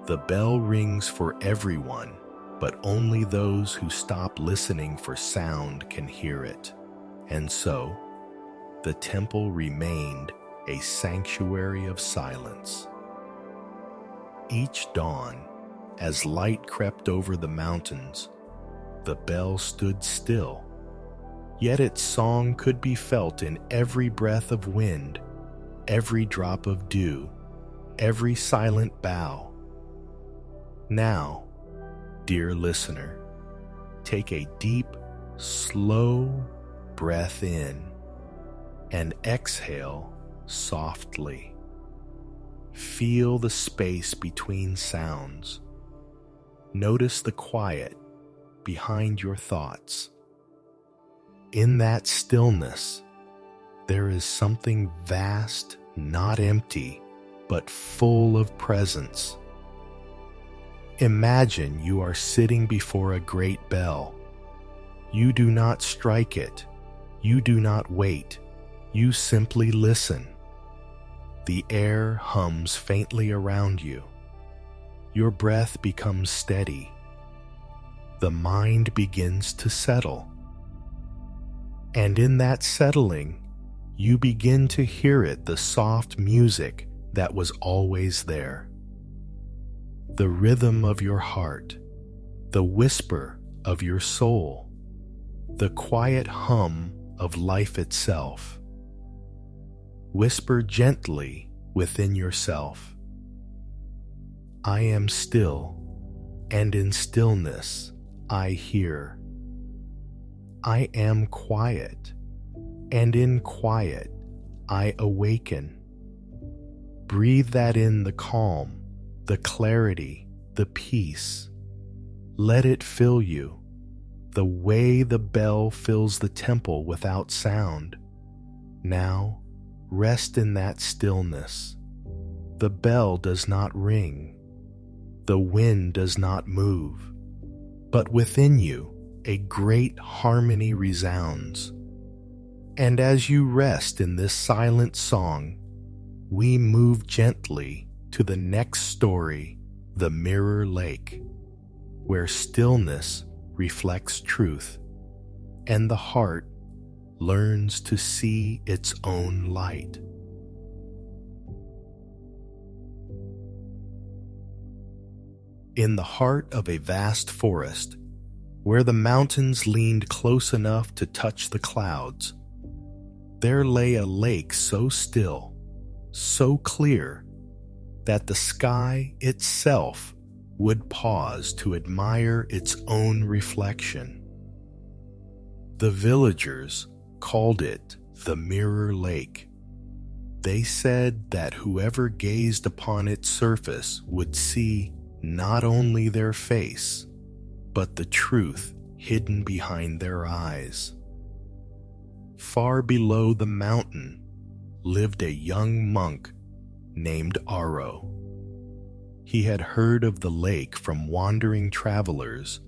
"The bell rings for everyone, but only those who stop listening for sound can hear it." And so, the temple remained a sanctuary of silence. Each dawn, as light crept over the mountains, the bell stood still, yet its song could be felt in every breath of wind, every drop of dew, every silent bough. Now, dear listener, take a deep, slow breath in and exhale softly. Feel the space between sounds. Notice the quiet behind your thoughts. In that stillness, there is something vast, not empty, but full of presence. Imagine you are sitting before a great bell. You do not strike it. You do not wait. You simply listen. The air hums faintly around you. Your breath becomes steady. The mind begins to settle. And in that settling, you begin to hear it, the soft music that was always there. The rhythm of your heart, the whisper of your soul, the quiet hum of life itself. Whisper gently within yourself, I am still, and in stillness I hear. I am quiet, and in quiet I awaken. Breathe that in, the calm, the clarity, the peace. Let it fill you, the way the bell fills the temple without sound. Now, rest in that stillness. The bell does not ring. The wind does not move. But within you, a great harmony resounds. And as you rest in this silent song, we move gently to the next story, the Mirror Lake, where stillness reflects truth, and the heart learns to see its own light. In the heart of a vast forest, where the mountains leaned close enough to touch the clouds, there lay a lake so still, so clear, that the sky itself would pause to admire its own reflection. The villagers called it the Mirror Lake. They said that whoever gazed upon its surface would see not only their face, but the truth hidden behind their eyes. Far below the mountain lived a young monk named Aro. He had heard of the lake from wandering travelers,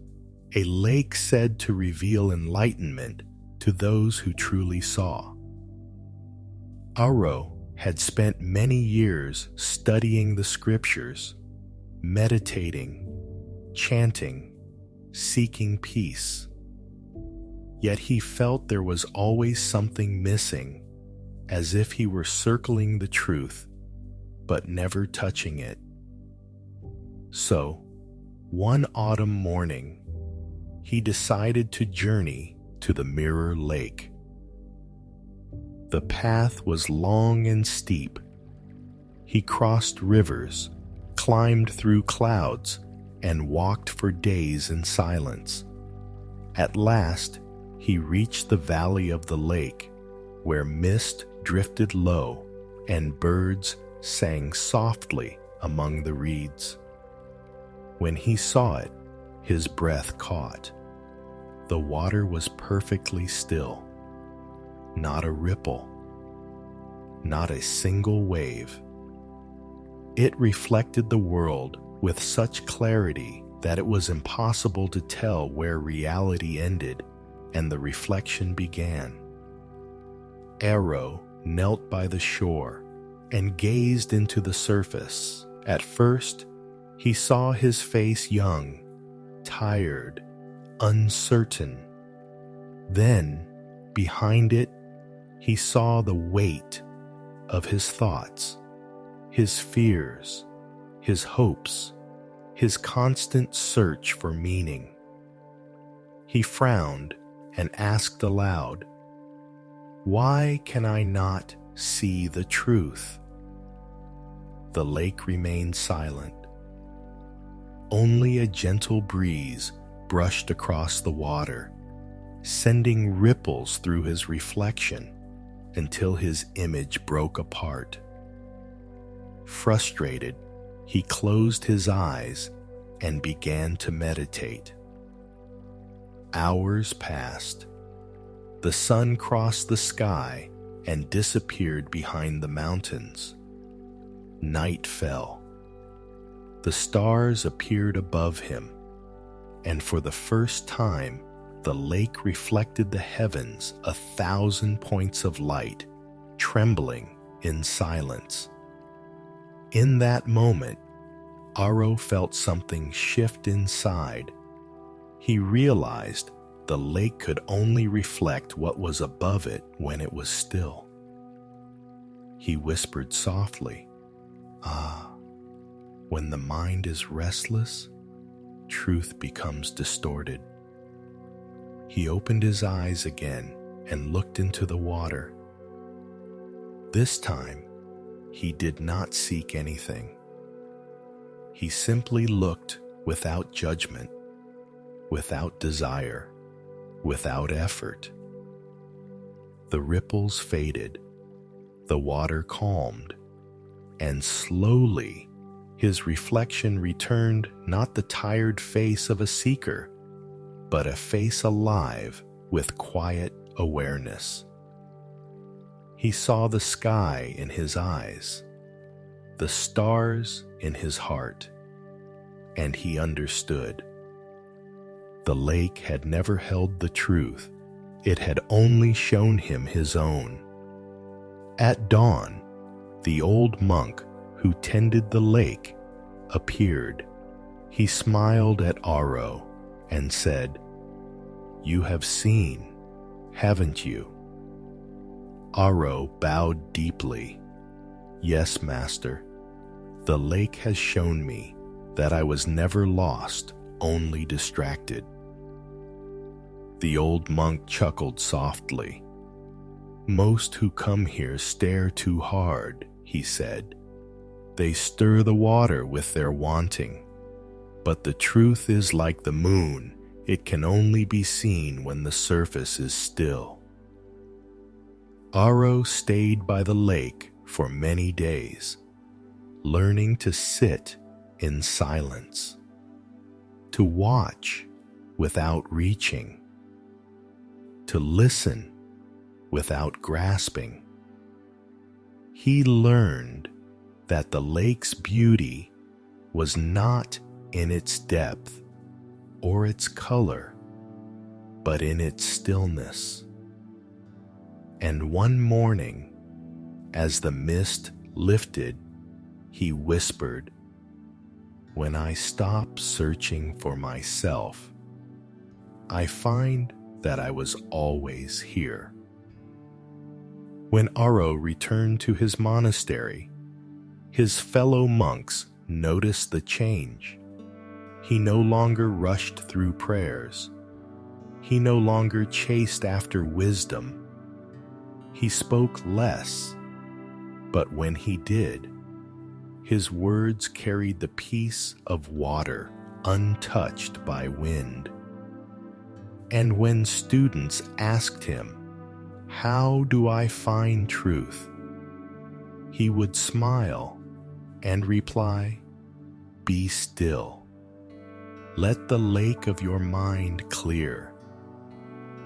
a lake said to reveal enlightenment to those who truly saw. Aro had spent many years studying the scriptures, meditating, chanting, seeking peace. Yet he felt there was always something missing, as if he were circling the truth, but never touching it. So, one autumn morning, he decided to journey to the Mirror Lake. The path was long and steep. He crossed rivers, climbed through clouds, and walked for days in silence. At last, he reached the valley of the lake, where mist drifted low and birds sang softly among the reeds. When he saw it, his breath caught. The water was perfectly still. Not a ripple, not a single wave. It reflected the world with such clarity that it was impossible to tell where reality ended and the reflection began. Aro knelt by the shore and gazed into the surface. At first, he saw his face young, tired, uncertain. Then, behind it, he saw the weight of his thoughts, his fears, his hopes, his constant search for meaning. He frowned and asked aloud, "Why can I not see the truth?" The lake remained silent. Only a gentle breeze brushed across the water, sending ripples through his reflection until his image broke apart. Frustrated, he closed his eyes and began to meditate. Hours passed. The sun crossed the sky and disappeared behind the mountains. Night fell. The stars appeared above him, and for the first time, the lake reflected the heavens 1,000 points of light, trembling in silence. In that moment, Aro felt something shift inside. He realized the lake could only reflect what was above it when it was still. He whispered softly, "Ah, when the mind is restless, truth becomes distorted." He opened his eyes again and looked into the water. This time, he did not seek anything. He simply looked without judgment, without desire, without effort. The ripples faded, the water calmed, and slowly his reflection returned not the tired face of a seeker, but a face alive with quiet awareness. He saw the sky in his eyes, the stars in his heart, and he understood. The lake had never held the truth. It had only shown him his own. At dawn, the old monk who tended the lake appeared. He smiled at Aro and said, "You have seen, haven't you?" Aro bowed deeply. "Yes, Master. The lake has shown me that I was never lost, only distracted." The old monk chuckled softly. "Most who come here stare too hard," he said. "They stir the water with their wanting. But the truth is like the moon. It can only be seen when the surface is still." Aro stayed by the lake for many days, learning to sit in silence, to watch without reaching, to listen without grasping. He learned that the lake's beauty was not in its depth or its color, but in its stillness. And one morning, as the mist lifted, he whispered, "When I stop searching for myself, I find that I was always here." When Aro returned to his monastery, his fellow monks noticed the change. He no longer rushed through prayers. He no longer chased after wisdom. He spoke less, but when he did, his words carried the peace of water untouched by wind. And when students asked him, "How do I find truth?" he would smile and reply, "Be still. Let the lake of your mind clear.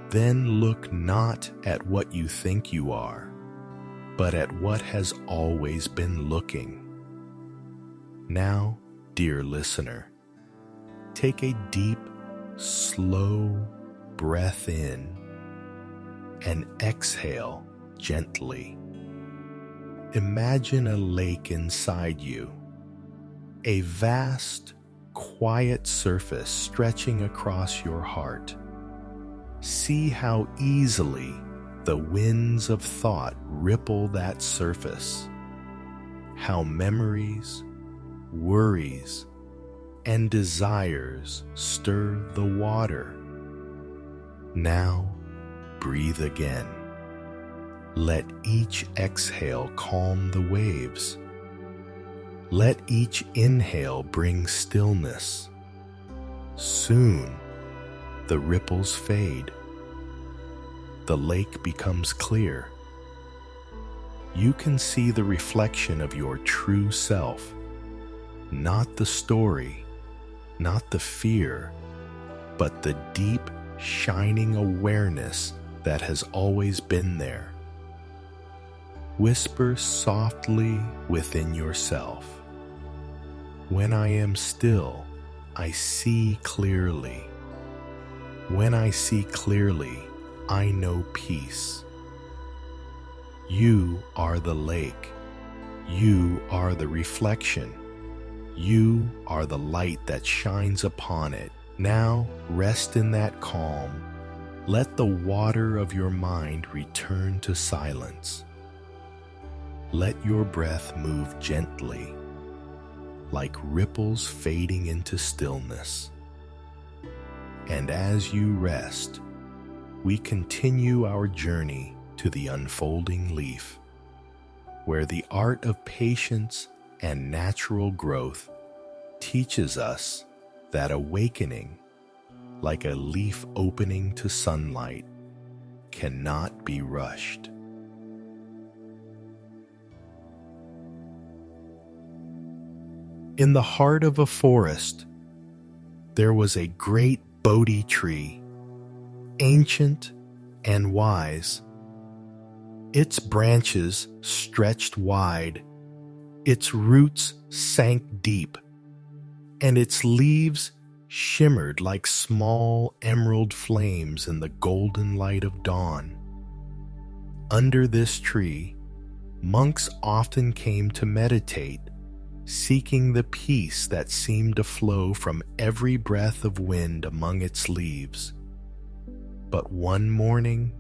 Then look not at what you think you are, but at what has always been looking." Now, dear listener, take a deep, slow breath in and exhale gently. Imagine a lake inside you, a vast, quiet surface stretching across your heart. See how easily the winds of thought ripple that surface, how memories, worries, and desires stir the water. Now, breathe again. Let each exhale calm the waves. Let each inhale bring stillness. Soon, the ripples fade. The lake becomes clear. You can see the reflection of your true self, not the story, not the fear, but the deep, shining awareness that has always been there. Whisper softly within yourself, "When I am still, I see clearly. When I see clearly, I know peace." You are the lake. You are the reflection. You are the light that shines upon it. Now rest in that calm. Let the water of your mind return to silence. Let your breath move gently, like ripples fading into stillness. And as you rest, we continue our journey to the unfolding leaf. where the art of patience and natural growth teaches us that awakening, like a leaf opening to sunlight, cannot be rushed. In the heart of a forest, there was a great Bodhi tree, ancient and wise. Its branches stretched wide, its roots sank deep, and its leaves shimmered like small emerald flames in the golden light of dawn. Under this tree, monks often came to meditate, seeking the peace that seemed to flow from every breath of wind among its leaves. But one morning,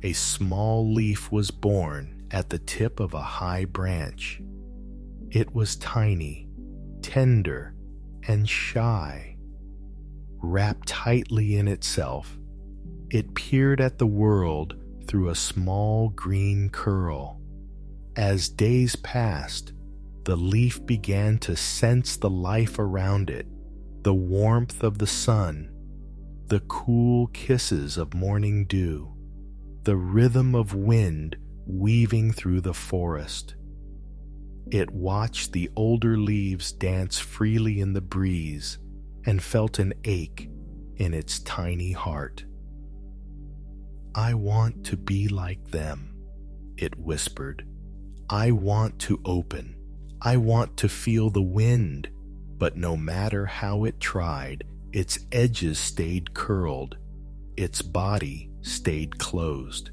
a small leaf was born at the tip of a high branch. It was tiny, tender, and shy. Wrapped tightly in itself, it peered at the world through a small green curl. As days passed, the leaf began to sense the life around it, the warmth of the sun, the cool kisses of morning dew, the rhythm of wind weaving through the forest. It watched the older leaves dance freely in the breeze and felt an ache in its tiny heart. "I want to be like them," it whispered. "I want to open. I want to feel the wind." But no matter how it tried, its edges stayed curled, its body stayed closed.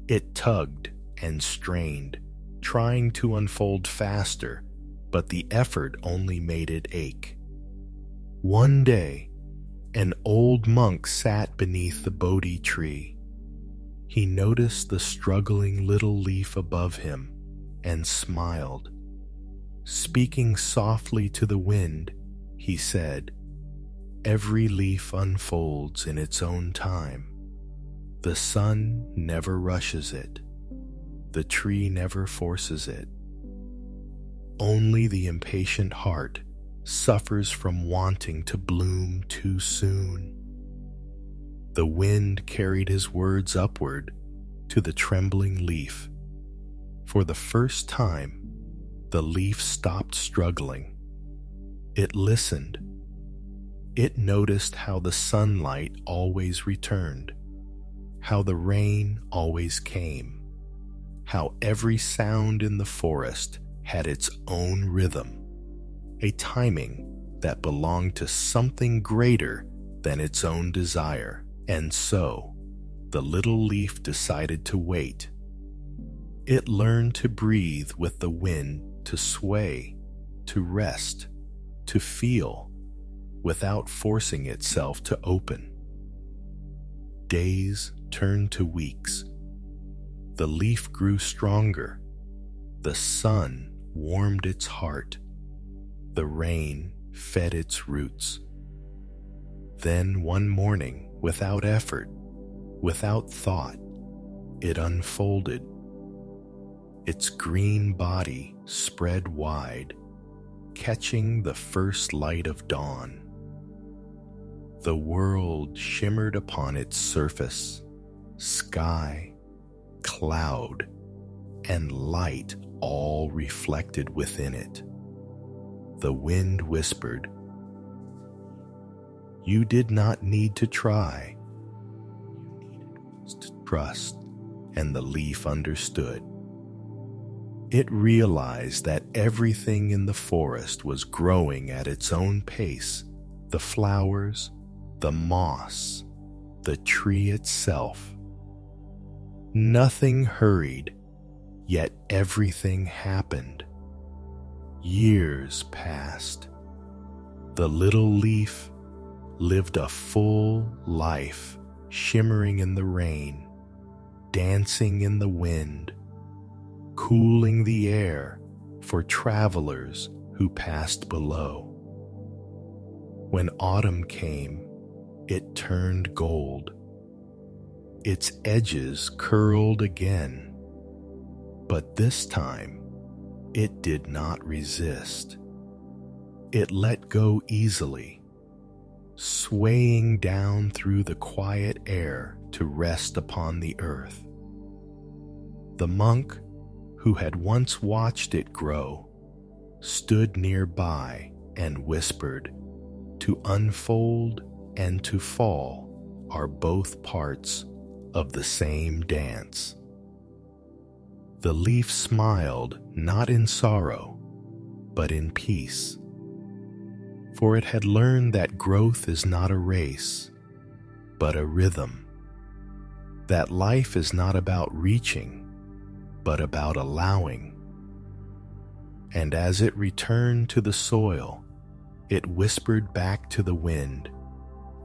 It tugged and strained, trying to unfold faster, but the effort only made it ache. One day, an old monk sat beneath the Bodhi tree. He noticed the struggling little leaf above him and smiled. Speaking softly to the wind, he said, "Every leaf unfolds in its own time. The sun never rushes it. The tree never forces it. Only the impatient heart suffers from wanting to bloom too soon." The wind carried his words upward to the trembling leaf. For the first time, the leaf stopped struggling. It listened. It noticed how the sunlight always returned, how the rain always came, how every sound in the forest had its own rhythm, a timing that belonged to something greater than its own desire. And so, the little leaf decided to wait. It learned to breathe with the wind, to sway, to rest, to feel, without forcing itself to open. Days turned to weeks. The leaf grew stronger. The sun warmed its heart. The rain fed its roots. Then one morning, without effort, without thought, it unfolded. Its green body spread wide, catching the first light of dawn. The world shimmered upon its surface, sky, cloud, and light all reflected within it. The wind whispered, "You did not need to try. You needed to trust," and the leaf understood. It realized that everything in the forest was growing at its own pace, the flowers, the moss, the tree itself. Nothing hurried, yet everything happened. Years passed. The little leaf lived a full life, shimmering in the rain, dancing in the wind, cooling the air for travelers who passed below. When autumn came, it turned gold. Its edges curled again, but this time It did not resist. It let go easily, swaying down through the quiet air to rest upon the earth. The monk, who had once watched it grow, stood nearby and whispered, "To unfold and to fall are both parts of the same dance." The leaf smiled not in sorrow, but in peace, for it had learned that growth is not a race, but a rhythm, that life is not about reaching, but about allowing. And as it returned to the soil, it whispered back to the wind,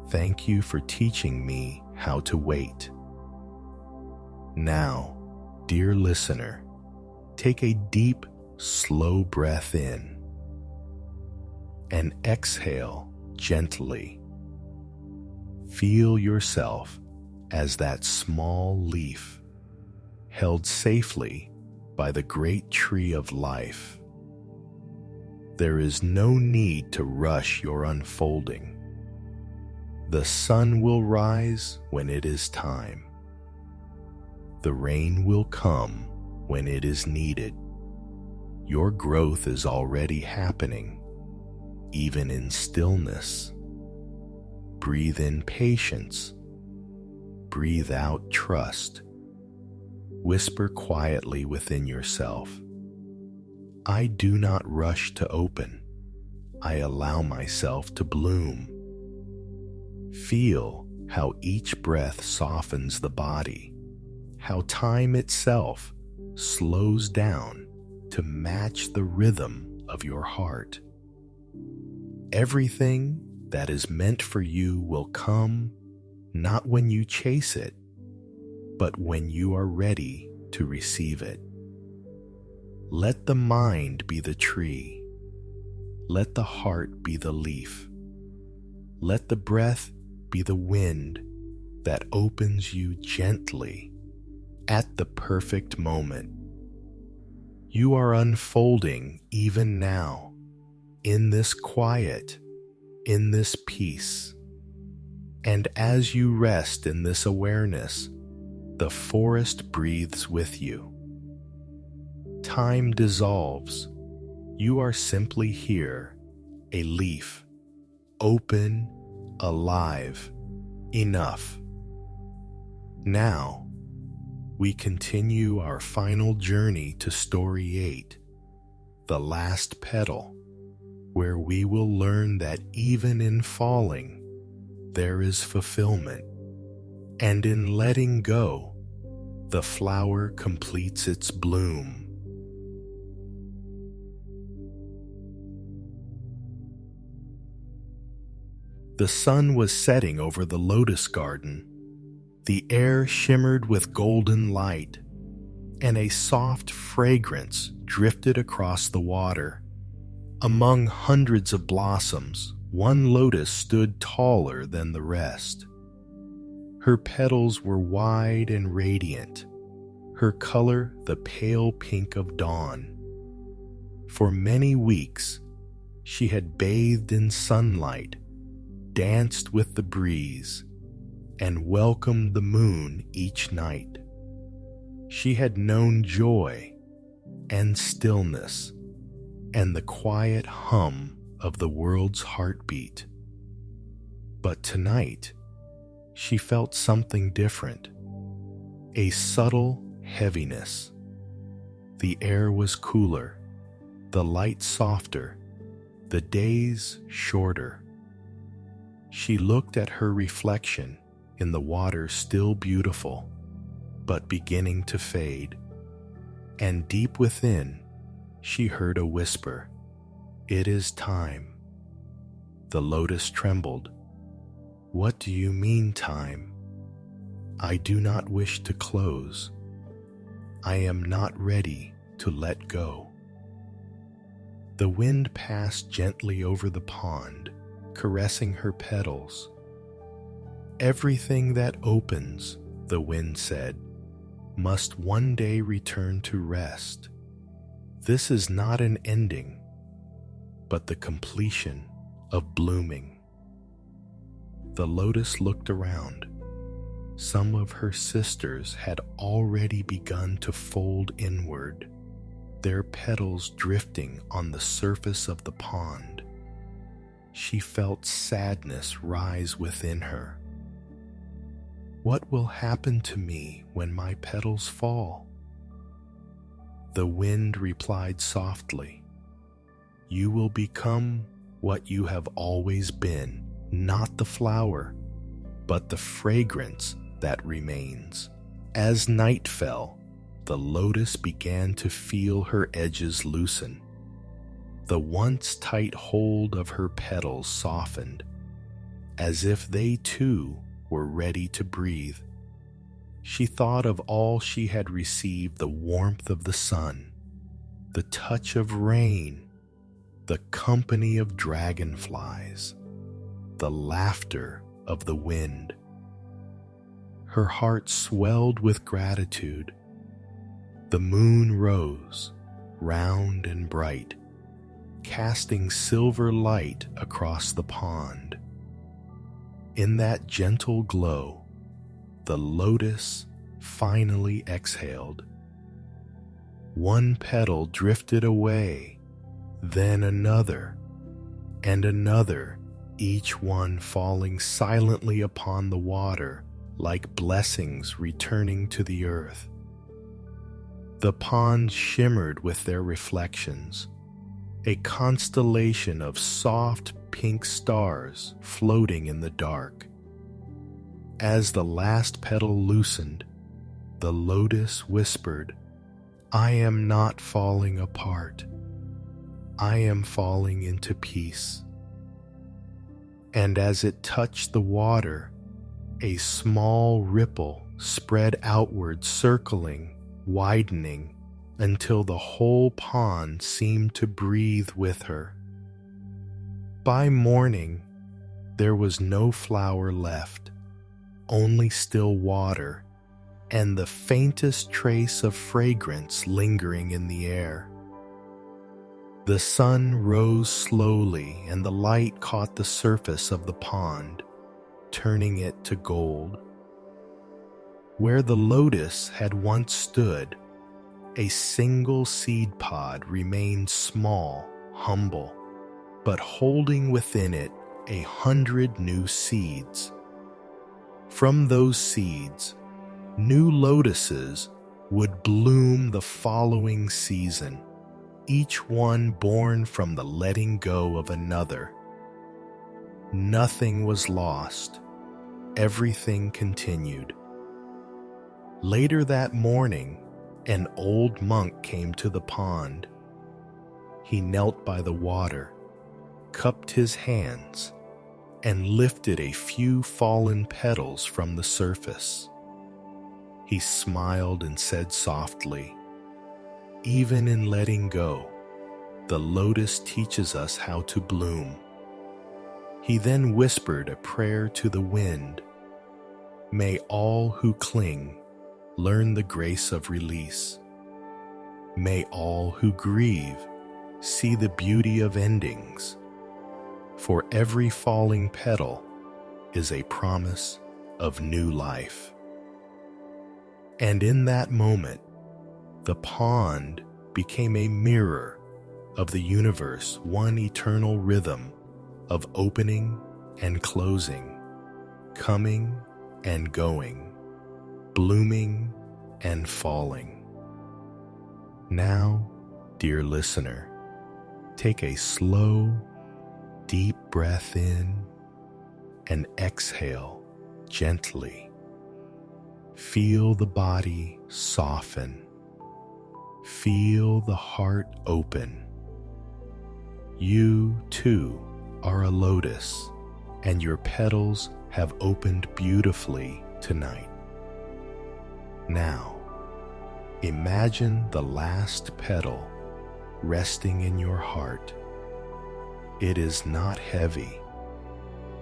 "Thank you for teaching me how to wait." Now, dear listener, take a deep, slow breath in and exhale gently. Feel yourself as that small leaf held safely by the great tree of life. There is no need to rush your unfolding. The sun will rise when it is time. The rain will come when it is needed. Your growth is already happening, even in stillness. Breathe in patience. Breathe out trust. Whisper quietly within yourself, "I do not rush to open. I allow myself to bloom." Feel how each breath softens the body, how time itself slows down to match the rhythm of your heart. Everything that is meant for you will come not when you chase it, but when you are ready to receive it. Let the mind be the tree. Let the heart be the leaf. Let the breath be the wind that opens you gently at the perfect moment. You are unfolding even now, in this quiet, in this peace. And as you rest in this awareness, the forest breathes with you. Time dissolves. You are simply here, a leaf, open, alive, enough. Now, we continue our final journey to Story 8, The Last Petal, where we will learn that even in falling, there is fulfillment, and in letting go, the flower completes its bloom. The sun was setting over the lotus garden. The air shimmered with golden light, and a soft fragrance drifted across the water. Among hundreds of blossoms, one lotus stood taller than the rest. Her petals were wide and radiant, her color the pale pink of dawn. For many weeks, she had bathed in sunlight, danced with the breeze, and welcomed the moon each night. She had known joy and stillness and the quiet hum of the world's heartbeat. But tonight, she felt something different, a subtle heaviness. The air was cooler, the light softer, the days shorter. She looked at her reflection in the water, still beautiful, but beginning to fade. And deep within, she heard a whisper, "It is time." The lotus trembled. "What do you mean, time?" "I do not wish to close. I am not ready to let go." The wind passed gently over the pond, caressing her petals. "Everything that opens," the wind said, "must one day return to rest. This is not an ending, but the completion of blooming. The lotus looked around. Some of her sisters had already begun to fold inward, their petals drifting on the surface of the pond. She felt sadness rise within her. What will happen to me when my petals fall? The wind replied softly, "You will become what you have always been, not the flower, but the fragrance that remains." As night fell, the lotus began to feel her edges loosen. The once tight hold of her petals softened, as if they too were ready to breathe. She thought of all she had received: the warmth of the sun, the touch of rain, the company of dragonflies, the laughter of the wind. Her heart swelled with gratitude. The moon rose, round and bright, casting silver light across the pond. In that gentle glow, the lotus finally exhaled. One petal drifted away, then another, and another, each one falling silently upon the water like blessings returning to the earth. The pond shimmered with their reflections, a constellation of soft pink stars floating in the dark. As the last petal loosened, the lotus whispered, "I am not falling apart. I am falling into peace." And as it touched the water, a small ripple spread outward, circling, widening, until the whole pond seemed to breathe with her. By morning, there was no flower left, only still water, and the faintest trace of fragrance lingering in the air. The sun rose slowly, and the light caught the surface of the pond, turning it to gold. Where the lotus had once stood, a single seed pod remained small, humble, but holding within it 100 new seeds. From those seeds, new lotuses would bloom the following season, each one born from the letting go of another. Nothing was lost. Everything continued. Later that morning, an old monk came to the pond. He knelt by the water, cupped his hands, and lifted a few fallen petals from the surface. He smiled and said softly, "Even in letting go, the lotus teaches us how to bloom." He then whispered a prayer to the wind. "May all who cling learn the grace of release. May all who grieve see the beauty of endings. For every falling petal is a promise of new life." And in that moment, the pond became a mirror of the universe, one eternal rhythm of opening and closing, coming and going, blooming and falling. Now, dear listener, take a slow, deep breath in and exhale gently. Feel the body soften. Feel the heart open. You, too, are a lotus, and your petals have opened beautifully tonight. Now, imagine the last petal resting in your heart. It is not heavy.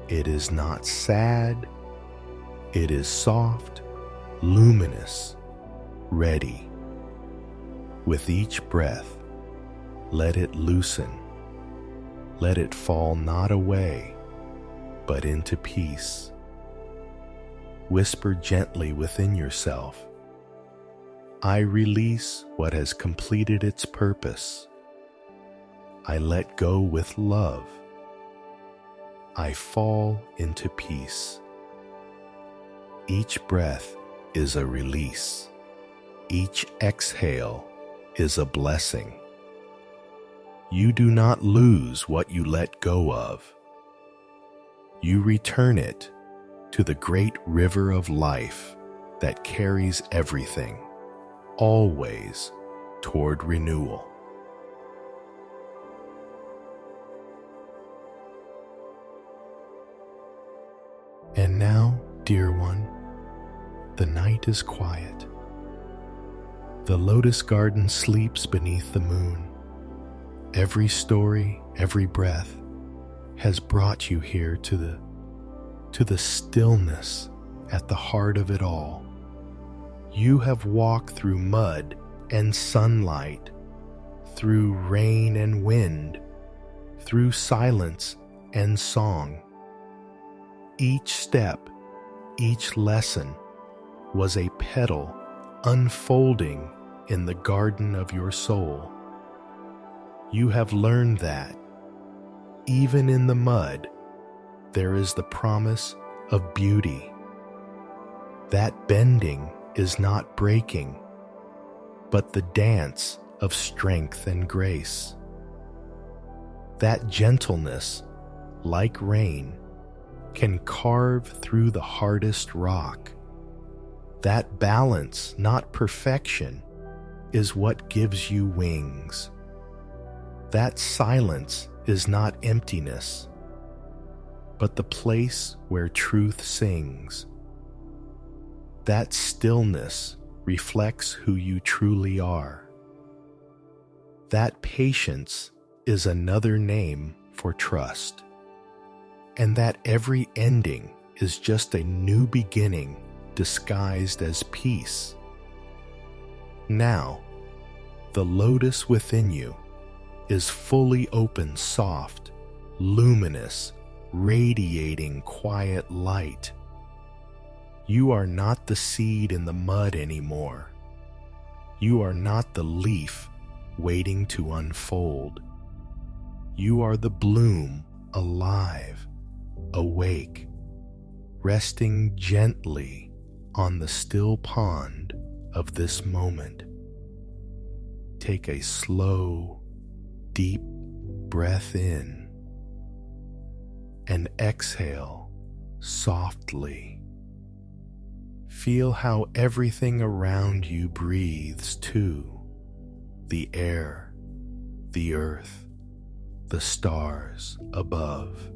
It is not sad. It is soft, luminous, ready. With each breath, Let it loosen. Let it fall not away, but into peace. Whisper gently within yourself, I release what has completed its purpose. I let go with love. I fall into peace. Each breath is a release. Each exhale is a blessing. You do not lose what you let go of. You return it to the great river of life that carries everything, always toward renewal. And now, dear one, the night is quiet. The lotus garden sleeps beneath the moon. Every story, every breath has brought you here to the stillness at the heart of it all. You have walked through mud and sunlight, through rain and wind, through silence and song. Each step, each lesson was a petal unfolding in the garden of your soul. You have learned that, even in the mud, there is the promise of beauty. That bending is not breaking, but the dance of strength and grace. That gentleness, like rain, can carve through the hardest rock. That balance, not perfection, is what gives you wings. That silence is not emptiness, but the place where truth sings. That stillness reflects who you truly are. That patience is another name for trust. And that every ending is just a new beginning disguised as peace. Now, the lotus within you is fully open, soft, luminous, radiating quiet light. You are not the seed in the mud anymore. You are not the leaf waiting to unfold. You are the bloom, alive, awake, resting gently on the still pond of this moment. Take a slow, deep breath in and exhale softly. Feel how everything around you breathes too. The air, the earth, the stars above.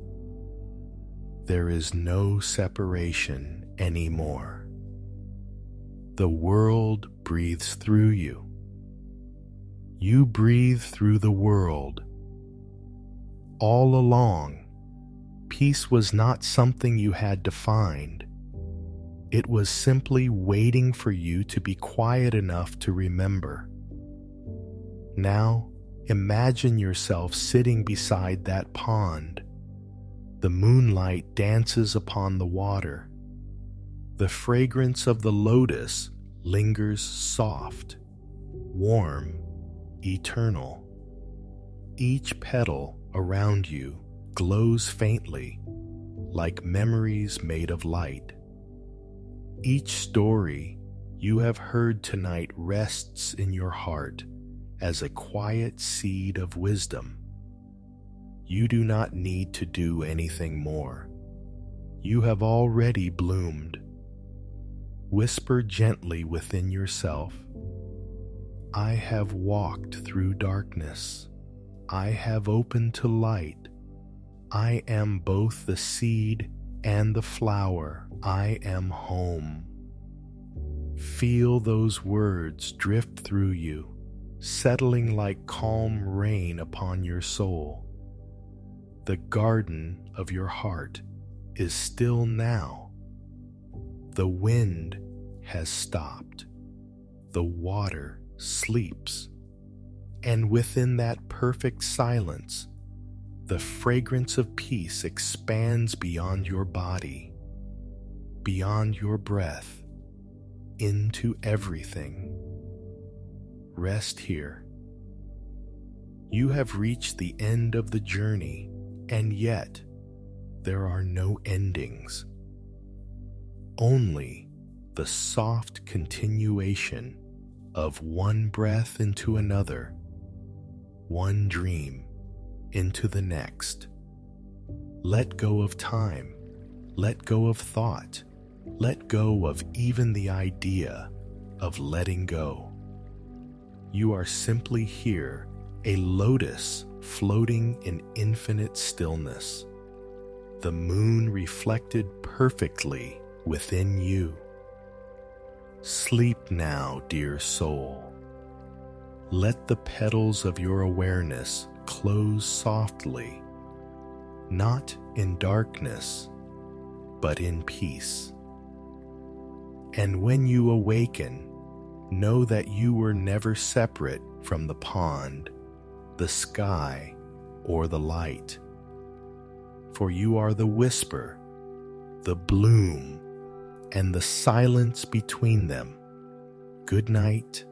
There is no separation anymore. The world breathes through you. You breathe through the world. All along, peace was not something you had to find. It was simply waiting for you to be quiet enough to remember. Now, imagine yourself sitting beside that pond. The moonlight dances upon the water. The fragrance of the lotus lingers soft, warm, eternal. Each petal around you glows faintly, like memories made of light. Each story you have heard tonight rests in your heart as a quiet seed of wisdom. You do not need to do anything more. You have already bloomed. Whisper gently within yourself, I have walked through darkness. I have opened to light. I am both the seed and the flower. I am home. Feel those words drift through you, settling like calm rain upon your soul. The garden of your heart is still now. The wind has stopped. The water sleeps. And within that perfect silence, the fragrance of peace expands beyond your body, beyond your breath, into everything. Rest here. You have reached the end of the journey, and yet there are no endings. Only the soft continuation of one breath into another, one dream into the next. Let go of time. Let go of thought. Let go of even the idea of letting go. You are simply here, a lotus floating in infinite stillness, the moon reflected perfectly within you. Sleep now, dear soul. Let the petals of your awareness close softly, not in darkness, but in peace. And when you awaken, know that you were never separate from the pond, the sky, or the light. For you are the whisper, the bloom, and the silence between them. Good night.